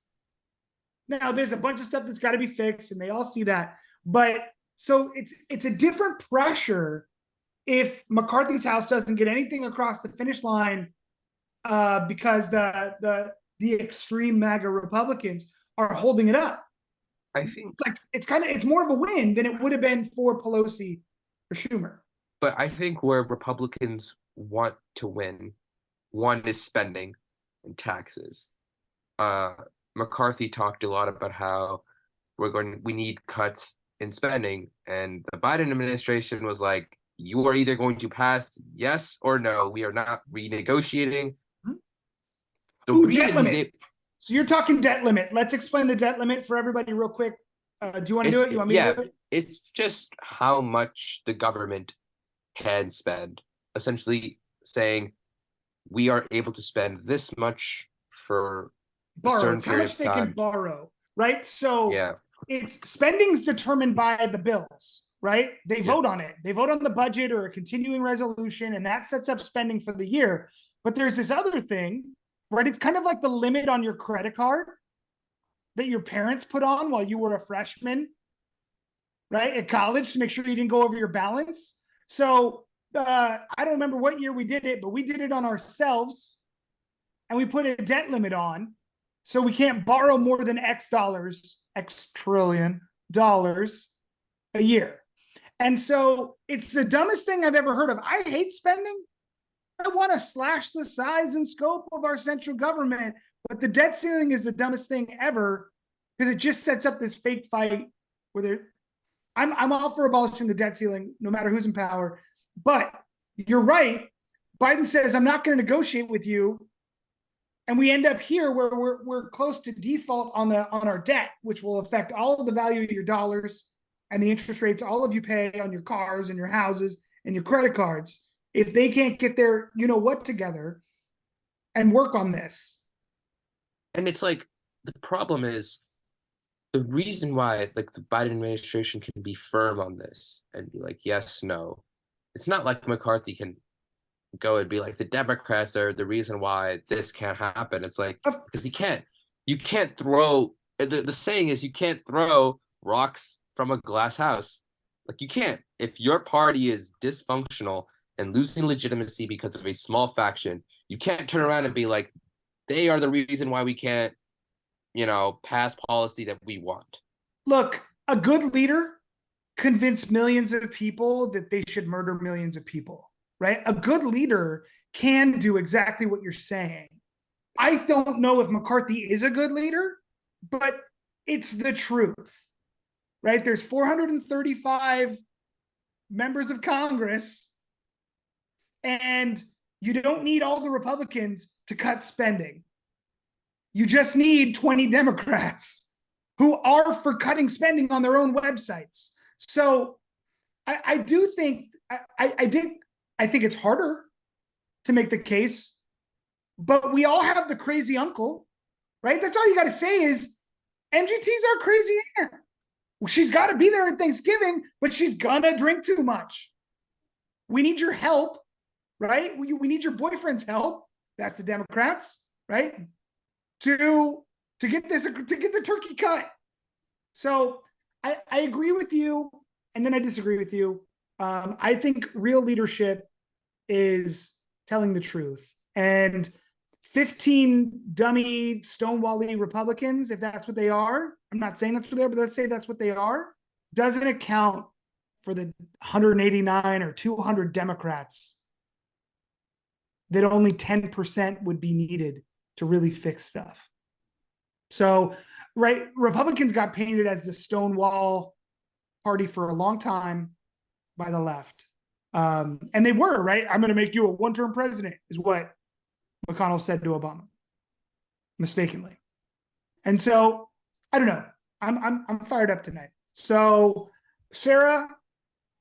Now, there's a bunch of stuff that's got to be fixed, and they all see that. But so it's a different pressure if McCarthy's House doesn't get anything across the finish line because the extreme MAGA Republicans are holding it up. I think, It's more of a win than it would have been for Pelosi or Schumer. but I think where Republicans want to win, one is spending and taxes. McCarthy talked a lot about how we need cuts in spending, and the Biden administration was like, you are either going to pass yes or no. We are not renegotiating. The Ooh, reason debt limit. So you're talking debt limit. Let's explain the debt limit for everybody real quick. Do you want to do it? You want me to do it? It's just how much the government can spend. Essentially saying we are able to spend this much for a certain It's how period much of they time. can borrow, right? So Yeah. it's spending's determined by the bills, right? They vote on it. They vote on the budget or a continuing resolution, and that sets up spending for the year. But there's this other thing, right? It's kind of like the limit on your credit card that your parents put on while you were a freshman, right? At college to make sure you didn't go over your balance. So I don't remember what year we did it, but we did it on ourselves and we put a debt limit on. So we can't borrow more than X trillion dollars a year. And so it's the dumbest thing I've ever heard of. I hate spending. I want to slash the size and scope of our central government, but the debt ceiling is the dumbest thing ever because it just sets up this fake fight where I'm all for abolishing the debt ceiling, no matter who's in power. But you're right. Biden says, I'm not going to negotiate with you. And we end up here where we're close to default on our debt, which will affect all of the value of your dollars and the interest rates all of you pay on your cars and your houses and your credit cards. If they can't get their you know what together and work on this. And it's like the problem is the reason why like the Biden administration can be firm on this and be like yes, no. It's not like McCarthy can go and be like the Democrats are the reason why this can't happen. It's like because you can't throw the saying is you can't throw rocks from a glass house. Like you can't. If your party is dysfunctional and losing legitimacy because of a small faction, you can't turn around and be like, they are the reason why we can't, pass policy that we want. Look, a good leader convinced millions of people that they should murder millions of people, right? A good leader can do exactly what you're saying. I don't know if McCarthy is a good leader, but it's the truth, right? There's 435 members of Congress, and you don't need all the Republicans to cut spending. You just need 20 Democrats who are for cutting spending on their own websites. So I do think, I think it's harder to make the case, but we all have the crazy uncle, right? That's all you got to say is MGT's our crazy aunt. Well, she's got to be there at Thanksgiving, but she's gonna drink too much. We need your help, right? We need your boyfriend's help. That's the Democrats, right? To get the turkey cut. So I agree with you, and then I disagree with you. I think real leadership is telling the truth. And 15 dummy Stonewall-y Republicans, if that's what they are, I'm not saying that's what they are, but let's say that's what they are, doesn't account for the 189 or 200 Democrats that only 10% would be needed to really fix stuff. So, right, Republicans got painted as the Stonewall party for a long time by the left. And they were, right? I'm going to make you a one-term president is what McConnell said to Obama, mistakenly. And so I don't know. I'm fired up tonight. So Sarah,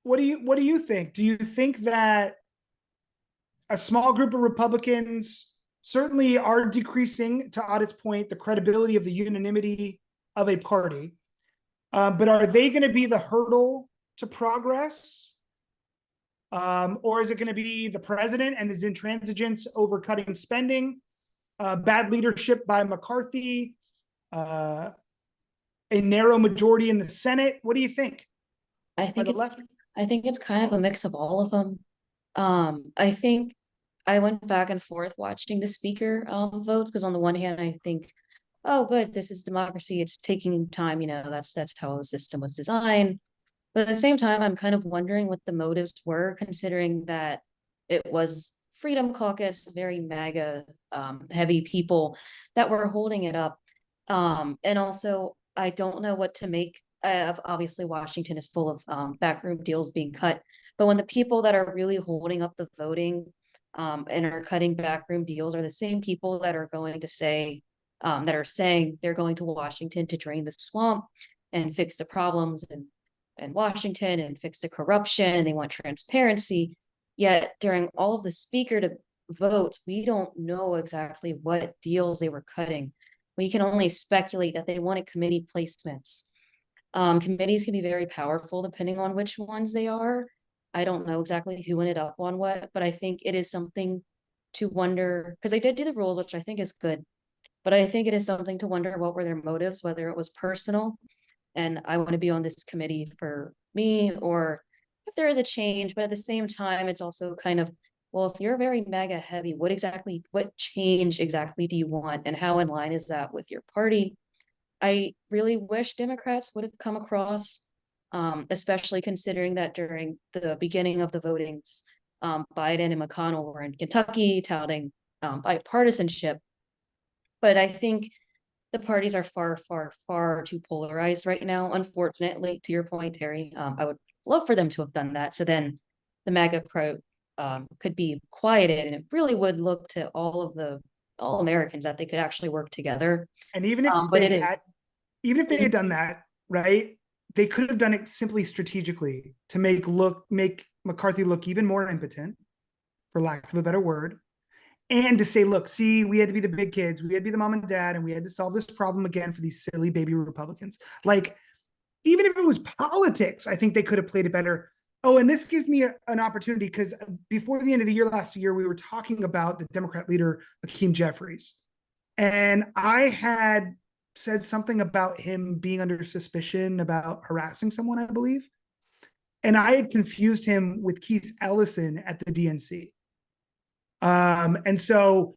what do you think? Do you think that a small group of Republicans certainly are decreasing, to Audit's point, the credibility of the unanimity of a party? But are they going to be the hurdle to progress? Or is it going to be the president and his intransigence over cutting spending, bad leadership by McCarthy, a narrow majority in the Senate? What do you think? I By think the it's left? I think it's kind of a mix of all of them. I think I went back and forth watching the speaker votes because on the one hand, I think, oh, good, this is democracy. It's taking time. That's how the system was designed. But at the same time, I'm kind of wondering what the motives were, considering that it was Freedom Caucus, very MAGA heavy people that were holding it up. And also, I don't know what to make of, obviously Washington is full of backroom deals being cut. But when the people that are really holding up the voting and are cutting backroom deals are the same people that are going to say, that are saying they're going to Washington to drain the swamp and fix the problems and Washington and fix the corruption, and they want transparency. Yet during all of the speaker to votes, we don't know exactly what deals they were cutting. We can only speculate that they wanted committee placements. Committees can be very powerful depending on which ones they are. I don't know exactly who ended up on what, but I think it is something to wonder, because they did do the rules, which I think is good. But I think it is something to wonder what were their motives, whether it was personal and I want to be on this committee for me, or if there is a change. But at the same time, it's also kind of, well, if you're very mega heavy, what change exactly do you want? And how in line is that with your party? I really wish Democrats would have come across, especially considering that during the beginning of the votings, Biden and McConnell were in Kentucky touting bipartisanship. But I think the parties are far, far, far too polarized right now. Unfortunately, to your point, Terry, I would love for them to have done that. So then the MAGA crowd could be quieted, and it really would look to all Americans that they could actually work together. And even if But they it is. had, even if they had done that, right, they could have done it simply strategically to make McCarthy look even more impotent, for lack of a better word, and to say, look, see, we had to be the big kids, we had to be the mom and dad, and we had to solve this problem again for these silly baby Republicans. Like, even if it was politics, I think they could have played it better. Oh, and this gives me an opportunity, because before the end of the year last year, we were talking about the Democrat leader, Hakeem Jeffries. And I had said something about him being under suspicion about harassing someone, I believe. And I had confused him with Keith Ellison at the DNC. And so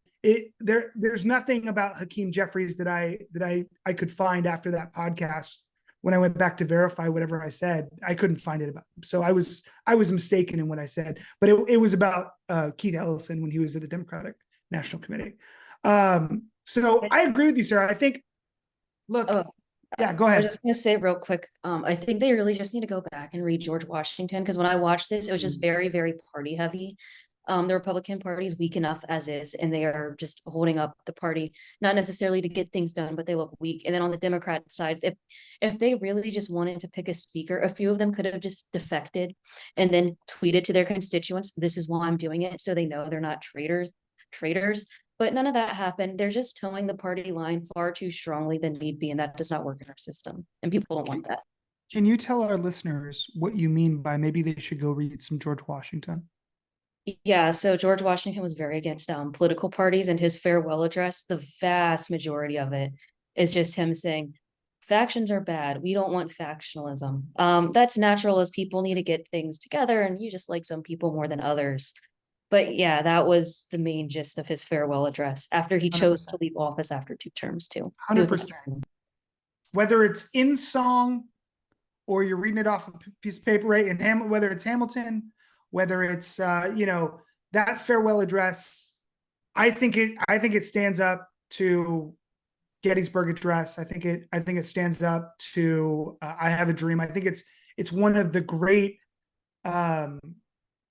there's nothing about Hakeem Jeffries that I could find after that podcast. When I went back to verify whatever I said, I couldn't find it about him. So I was mistaken in what I said, but it was about Keith Ellison when he was at the Democratic National Committee. So I agree with you, sir. I think, look, Oh, yeah, go I ahead. was just gonna say real quick, I think they really just need to go back and read George Washington, because when I watched this, it was just very, very party heavy. The Republican Party is weak enough as is, and they are just holding up the party, not necessarily to get things done, but they look weak. And then on the Democrat side, if they really just wanted to pick a speaker, a few of them could have just defected and then tweeted to their constituents, "This is why I'm doing it," so they know they're not traitors. But none of that happened. They're just towing the party line far too strongly than need be, and that does not work in our system. And people don't want that. Can you tell our listeners what you mean by maybe they should go read some George Washington? Yeah, so George Washington was very against political parties, and his farewell address, the vast majority of it is just him saying, factions are bad. We don't want factionalism. That's natural, as people need to get things together, and you just like some people more than others. But yeah, that was the main gist of his farewell address after he chose to 100%. leave office after 2 terms too. He was 100%. Whether it's in song or you're reading it off a piece of paper, right? And whether it's Hamilton, whether it's that farewell address, I think it stands up to Gettysburg Address. I think it stands up to I Have a Dream. I think it's one of the great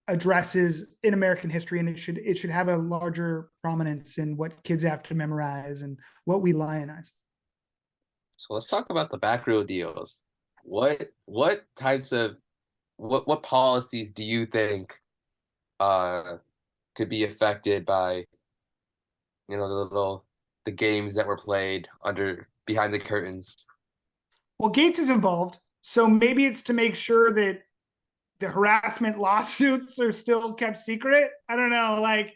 addresses in American history, and it should have a larger prominence in what kids have to memorize and what we lionize. So let's talk about the backroom deals. What types of what policies do you think could be affected by the games that were played under behind the curtains? Well, Gates is involved, so maybe it's to make sure that the harassment lawsuits are still kept secret. I don't know. Like,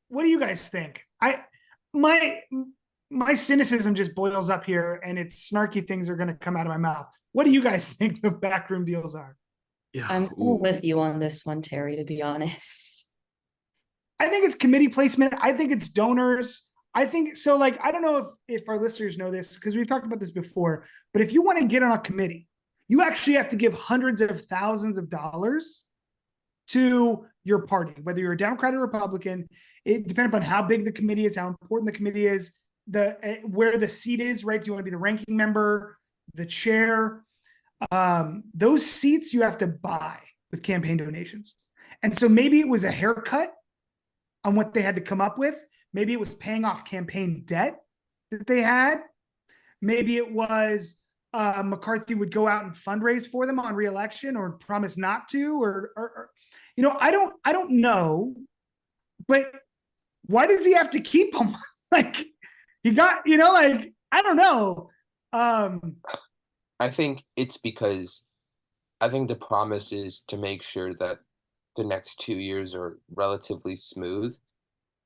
what do you guys think? My cynicism just boils up here, and it's snarky things are going to come out of my mouth. What do you guys think the backroom deals are? Yeah. I'm with you on this one, Terry, to be honest. I think it's committee placement. I think it's donors. I think so. Like, I don't know if our listeners know this because we've talked about this before, but if you want to get on a committee, you actually have to give hundreds of thousands of dollars to your party, whether you're a Democrat or Republican. It depends upon how big the committee is, how important the committee is, where the seat is, right? Do you want to be the ranking member, the chair? Those seats you have to buy with campaign donations. And so maybe it was a haircut on what they had to come up with. Maybe it was paying off campaign debt that they had. Maybe it was McCarthy would go out and fundraise for them on re-election or promise not to, or I don't know, but why does he have to keep them? Like, he got, like, I don't know. I think it's because I think the promise is to make sure that the next 2 years are relatively smooth.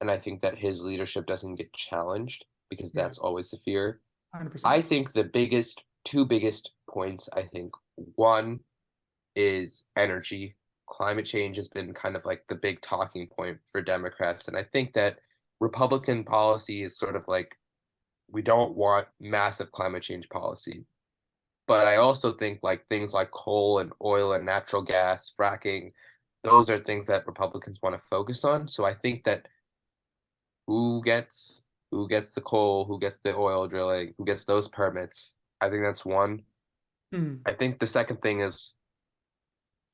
And I think that his leadership doesn't get challenged because Yeah. that's always the fear. 100%. I think the two biggest points, I think one is energy. Climate change has been kind of like the big talking point for Democrats. And I think that Republican policy is sort of like, we don't want massive climate change policy. But I also think like things like coal and oil and natural gas, fracking, those are things that Republicans want to focus on. So I think that who gets the coal, who gets the oil drilling, who gets those permits, I think that's one. I think the second thing is,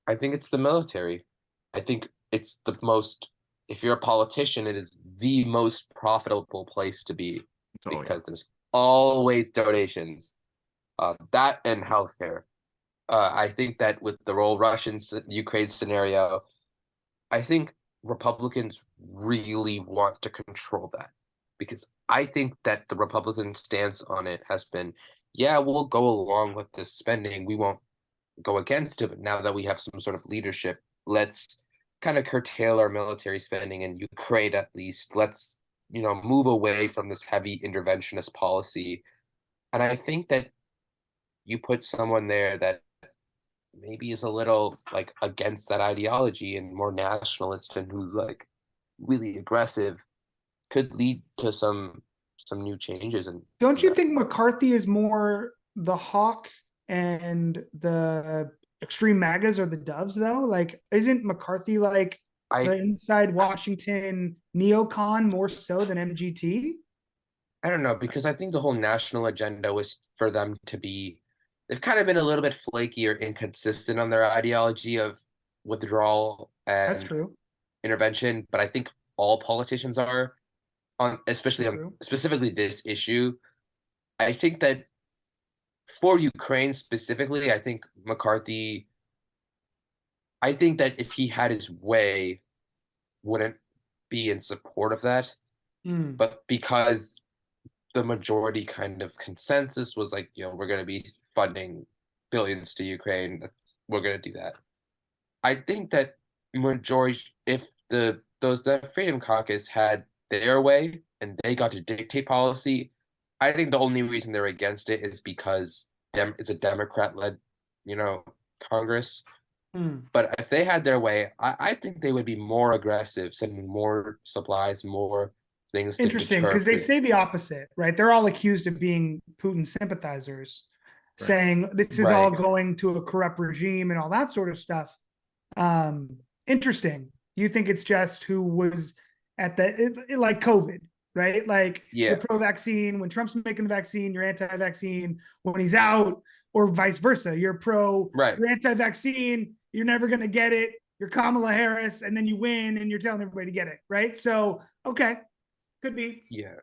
I think it's the military. I think it's the most, if you're a politician, it is the most profitable place to be because there's always donations. That and healthcare. I think that with the whole Russian-Ukraine scenario, I think Republicans really want to control that because I think that the Republican stance on it has been, yeah, we'll go along with this spending. We won't go against it. But now that we have some sort of leadership, let's kind of curtail our military spending in Ukraine at least. Let's, move away from this heavy interventionist policy. And I think that you put someone there that maybe is a little like against that ideology and more nationalist and who's like really aggressive could lead to some new changes. And Don't you think McCarthy is more the hawk and the extreme MAGAs are the doves though? Like, isn't McCarthy like the inside Washington neocon more so than MGT? I don't know, because I think the whole national agenda was for them to be, they've kind of been a little bit flaky or inconsistent on their ideology of withdrawal That's and true. intervention, but I think all politicians are on, especially on True. specifically this issue. I think that for Ukraine specifically, I think McCarthy, I think that if he had his way, wouldn't be in support of that. But because the majority kind of consensus was like, we're going to be funding billions to Ukraine, we're going to do that. I think that majority, if the Freedom Caucus had their way and they got to dictate policy, I think the only reason they're against it is because it's a Democrat-led, Congress. But if they had their way, I think they would be more aggressive, sending more supplies, more things. Interesting, because they say the opposite, right? They're all accused of being Putin sympathizers, saying this is all going to a corrupt regime and all that sort of stuff. Interesting. You think it's just who was at like COVID, right? Like you're pro-vaccine. When Trump's making the vaccine, you're anti-vaccine. When he's out, or vice versa, you're you're anti-vaccine. You're never going to get it. You're Kamala Harris, and then you win, and you're telling everybody to get it, right? So, okay, could be. Yeah,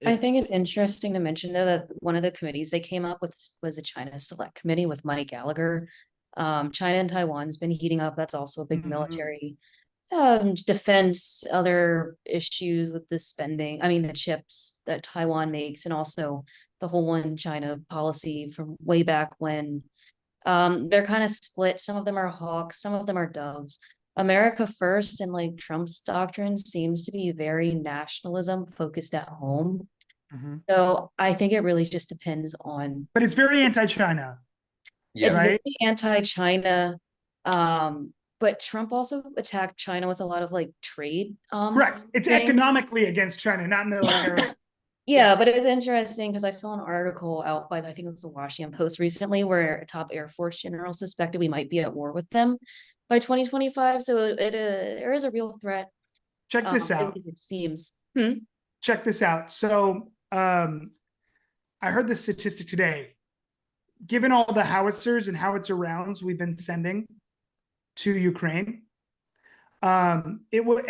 I It- think it's interesting to mention though that one of the committees they came up with was a China Select Committee with Mike Gallagher. China and Taiwan's been heating up. That's also a big Mhm. military defense, other issues with the spending. I mean, the chips that Taiwan makes, and also the whole one China policy from way back when. They're kind of split. Some of them are hawks, some of them are doves. America first and like Trump's doctrine seems to be very nationalism focused at home. Mhm. So I think it really just depends on But it's very anti-China. Yeah. it's Right. very anti-China. But Trump also attacked China with a lot of like trade. Correct. It's things. economically against China, not militarily. Yeah, but it's interesting because I saw an article out by I think it was the Washington Post recently where a top Air Force general suspected we might be at war with them by 2025. So there is a real threat. Check this at out. least it seems. Check this out. So I heard this statistic today. Given all the howitzers and howitzer rounds we've been sending to Ukraine, it will.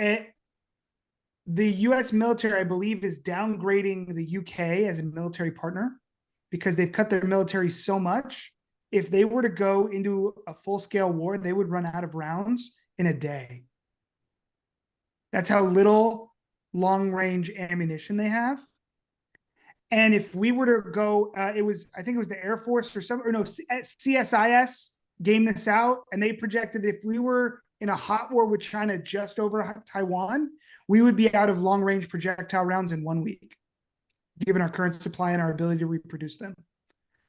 The U.S. military, I believe, is downgrading the UK as a military partner because they've cut their military so much. If they were to go into a full-scale war, they would run out of rounds in a day. That's how little long-range ammunition they have. And if we were to go, I think it was the Air Force or no, CSIS game this out, and they projected if we were in a hot war with China just over Taiwan, we would be out of long-range projectile rounds in 1 week, given our current supply and our ability to reproduce them.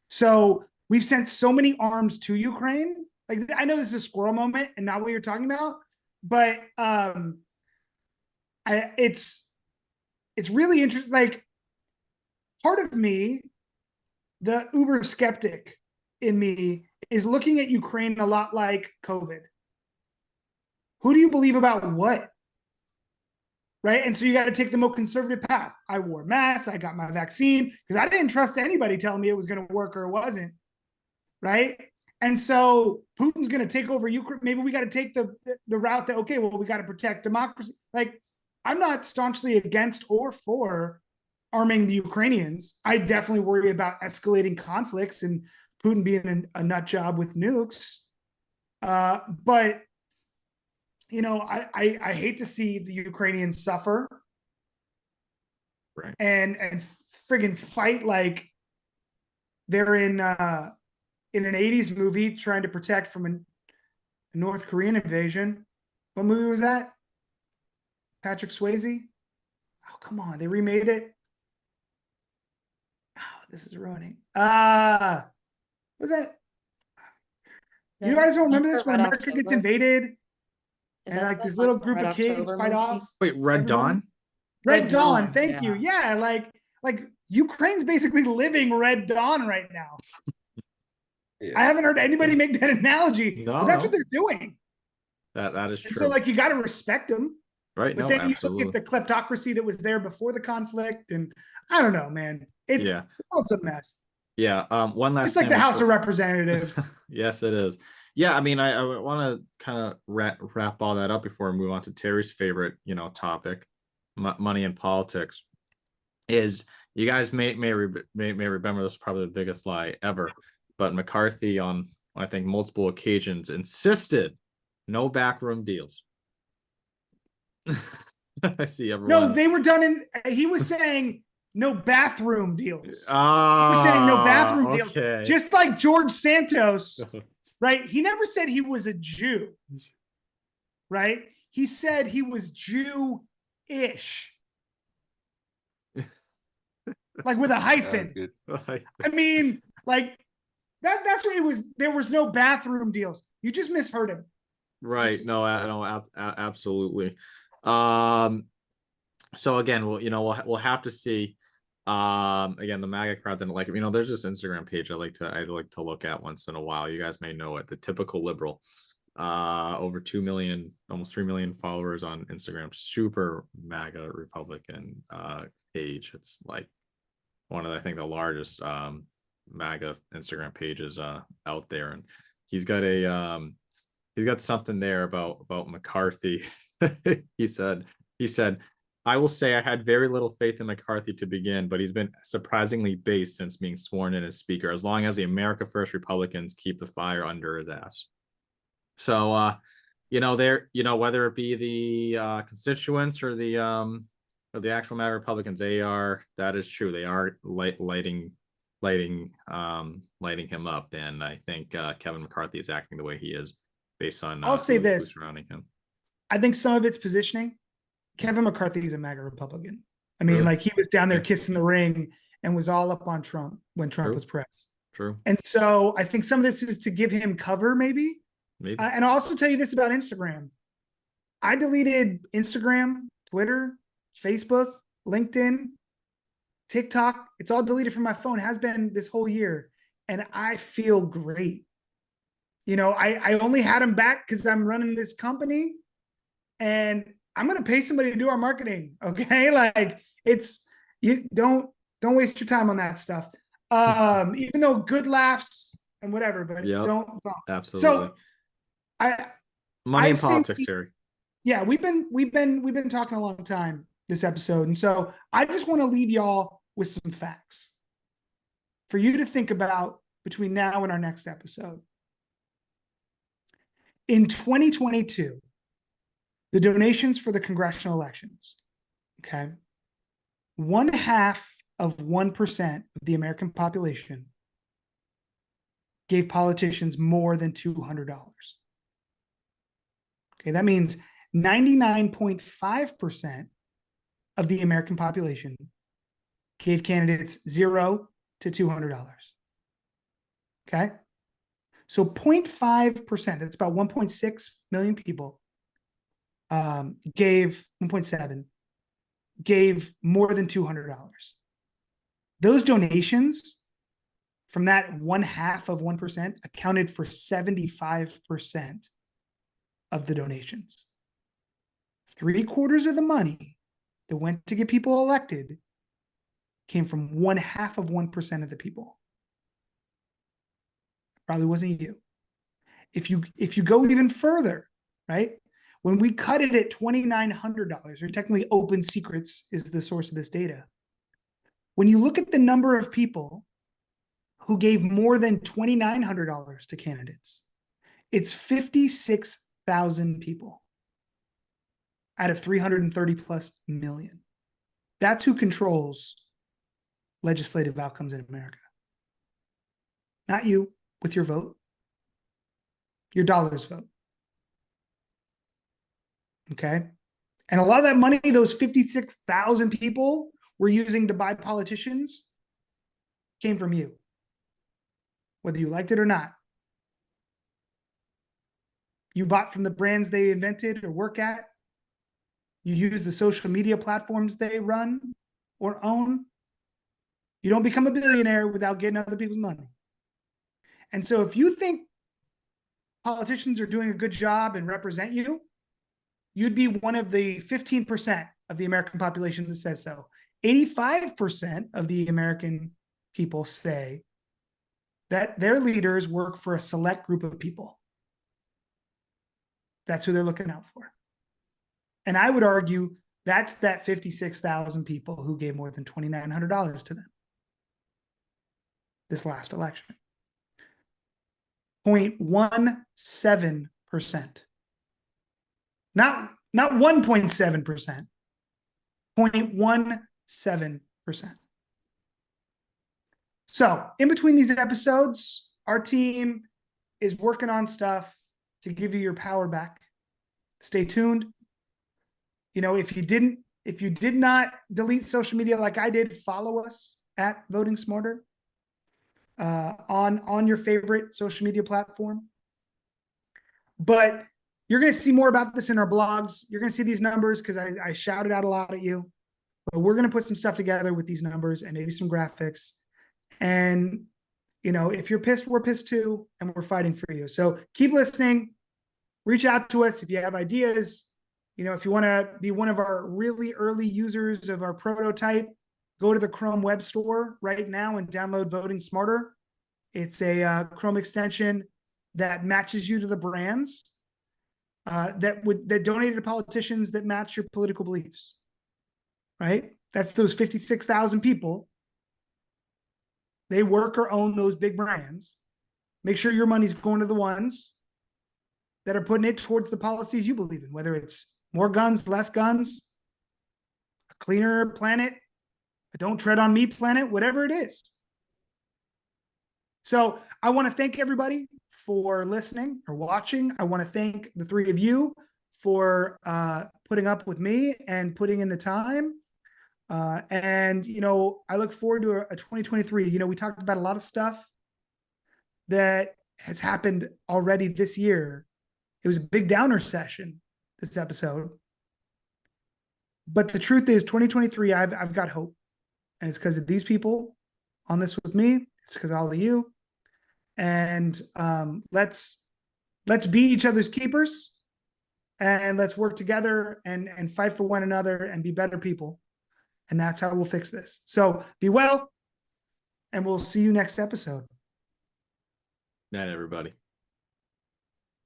So we've sent so many arms to Ukraine. Like, I know this is a squirrel moment and not what you're talking about, but it's really interesting. Like, part of me, the uber skeptic in me, is looking at Ukraine a lot like COVID. Who do you believe about what? Right? And so you got to take the more conservative path. I wore masks, I got my vaccine, because I didn't trust anybody telling me it was going to work or it wasn't. Right? And so Putin's going to take over Ukraine. Maybe we got to take the route that, okay, well, we got to protect democracy. Like, I'm not staunchly against or for arming the Ukrainians. I definitely worry about escalating conflicts and Putin being a nut job with nukes. But you know, I hate to see the Ukrainians suffer, Right. and friggin' fight like they're in an '80s movie trying to protect from a North Korean invasion. What movie was that? Patrick Swayze? Oh, come on, they remade it. Oh, this is ruining. Was that? You guys don't remember this when Red America gets October? invaded Is and that like the this little Red group of kids October fight movie? off? Wait, Red everybody? Dawn? Red Red Dawn, Dawn, thank you. Yeah, like Ukraine's basically living Red Dawn right now. Yeah. I haven't heard anybody make that analogy, No, but that's no. what they're doing. That is And true. so, like, you got to respect them. Right? But No, then you absolutely. look at the kleptocracy that was there before the conflict, and I don't know, man. It's Yeah. it's a mess. Yeah. One last It's like thing the House of before- Representatives. Yes, it is. Yeah, I mean, I want to kind of wrap all that up before we move on to Terry's favorite, topic, money and politics. Is you guys may remember this is probably the biggest lie ever, but McCarthy on I think multiple occasions insisted no backroom deals. I see everyone. No, they were done in. He was saying no bathroom deals. He Ah, was saying no bathroom deals, okay. just like George Santos. Right? He never said he was a Jew. Right? He said he was Jew-ish. Like with a hyphen. That's good. I mean, like that's what it was. There was no bathroom deals. You just misheard him. Right. No, absolutely. So again, we'll have to see. Again, the MAGA crowd didn't like it. There's this Instagram page I like to look at once in a while. You guys may know it. The Typical Liberal. Over 2 million, almost 3 million followers on Instagram. Super MAGA Republican page. It's like one of, I think, the largest MAGA Instagram pages out there. And he's got something there about McCarthy. he said I will say I had very little faith in McCarthy to begin, but he's been surprisingly based since being sworn in as speaker, as long as the America First Republicans keep the fire under his ass. So whether it be the constituents or the actual Mad Republicans, that is true. They are lighting him up. And I think Kevin McCarthy is acting the way he is based on I'll say who's this. surrounding him. I think some of it's positioning. Kevin McCarthy is a MAGA Republican. I mean, Really? like he was down there Yeah. kissing the ring and was all up on Trump when Trump True. was pressed. True. And so I think some of this is to give him cover, maybe. Maybe. And I'll also tell you this about Instagram. I deleted Instagram, Twitter, Facebook, LinkedIn, TikTok. It's all deleted from my phone, has been this whole year. And I feel great. I only had them back because I'm running this company and I'm going to pay somebody to do our marketing. Okay. Like you don't waste your time on that stuff. Even though good laughs and whatever, but Yep. don't. Absolutely. So Money I in think- politics, Terry. yeah, we've been talking a long time this episode. And so I just want to leave y'all with some facts for you to think about between now and our next episode. In 2022, the donations for the congressional elections, okay, 0.5% of the American population gave politicians more than $200. Okay, that means 99.5% of the American population gave candidates $0 to $200. Okay, so 0.5%, that's about 1.6 million people, gave 1.7, gave more than $200. Those donations from that 0.5% accounted for 75% of the donations. 3/4 of the money that went to get people elected came from 0.5% of the people. Probably wasn't you. If you go even further, right? When we cut it at $2,900, or technically Open Secrets is the source of this data. When you look at the number of people who gave more than $2,900 to candidates, it's 56,000 people out of 330 plus million. That's who controls legislative outcomes in America. Not you with your vote, your dollars vote. Okay. And a lot of that money, those 56,000 people were using to buy politicians, came from you, whether you liked it or not. You bought from the brands they invented or work at. You use the social media platforms they run or own. You don't become a billionaire without getting other people's money. And so if you think politicians are doing a good job and represent you, you'd be one of the 15% of the American population that says so. 85% of the American people say that their leaders work for a select group of people. That's who they're looking out for. And I would argue that's that 56,000 people who gave more than $2,900 to them this last election. 0.17%. Not 1.7%. 0.17%. So in between these episodes, our team is working on stuff to give you your power back. Stay tuned. If you did not delete social media like I did, follow us at Voting Smarter on your favorite social media platform. But you're going to see more about this in our blogs. You're going to see these numbers because I shouted out a lot at you. But we're going to put some stuff together with these numbers and maybe some graphics. And, if you're pissed, we're pissed too. And we're fighting for you. So keep listening. Reach out to us if you have ideas. If you want to be one of our really early users of our prototype, go to the Chrome web store right now and download Voting Smarter. It's a Chrome extension that matches you to the brands that donated to politicians that match your political beliefs. right? That's those 56,000 people. They work or own those big brands. Make sure your money's going to the ones that are putting it towards the policies you believe in, whether it's more guns, less guns, a cleaner planet, a don't tread on me planet, whatever it is. So I want to thank everybody for listening or watching. I want to thank the three of you for putting up with me and putting in the time. And, you know, I look forward to a 2023. You know, we talked about a lot of stuff that has happened already this year. It was a big downer session, this episode. But the truth is 2023, I've got hope. And it's because of these people on this with me. It's because of all of you. And let's be each other's keepers, and let's work together and fight for one another and be better people. And that's how we'll fix this. So be well, and we'll see you next episode. Night, everybody.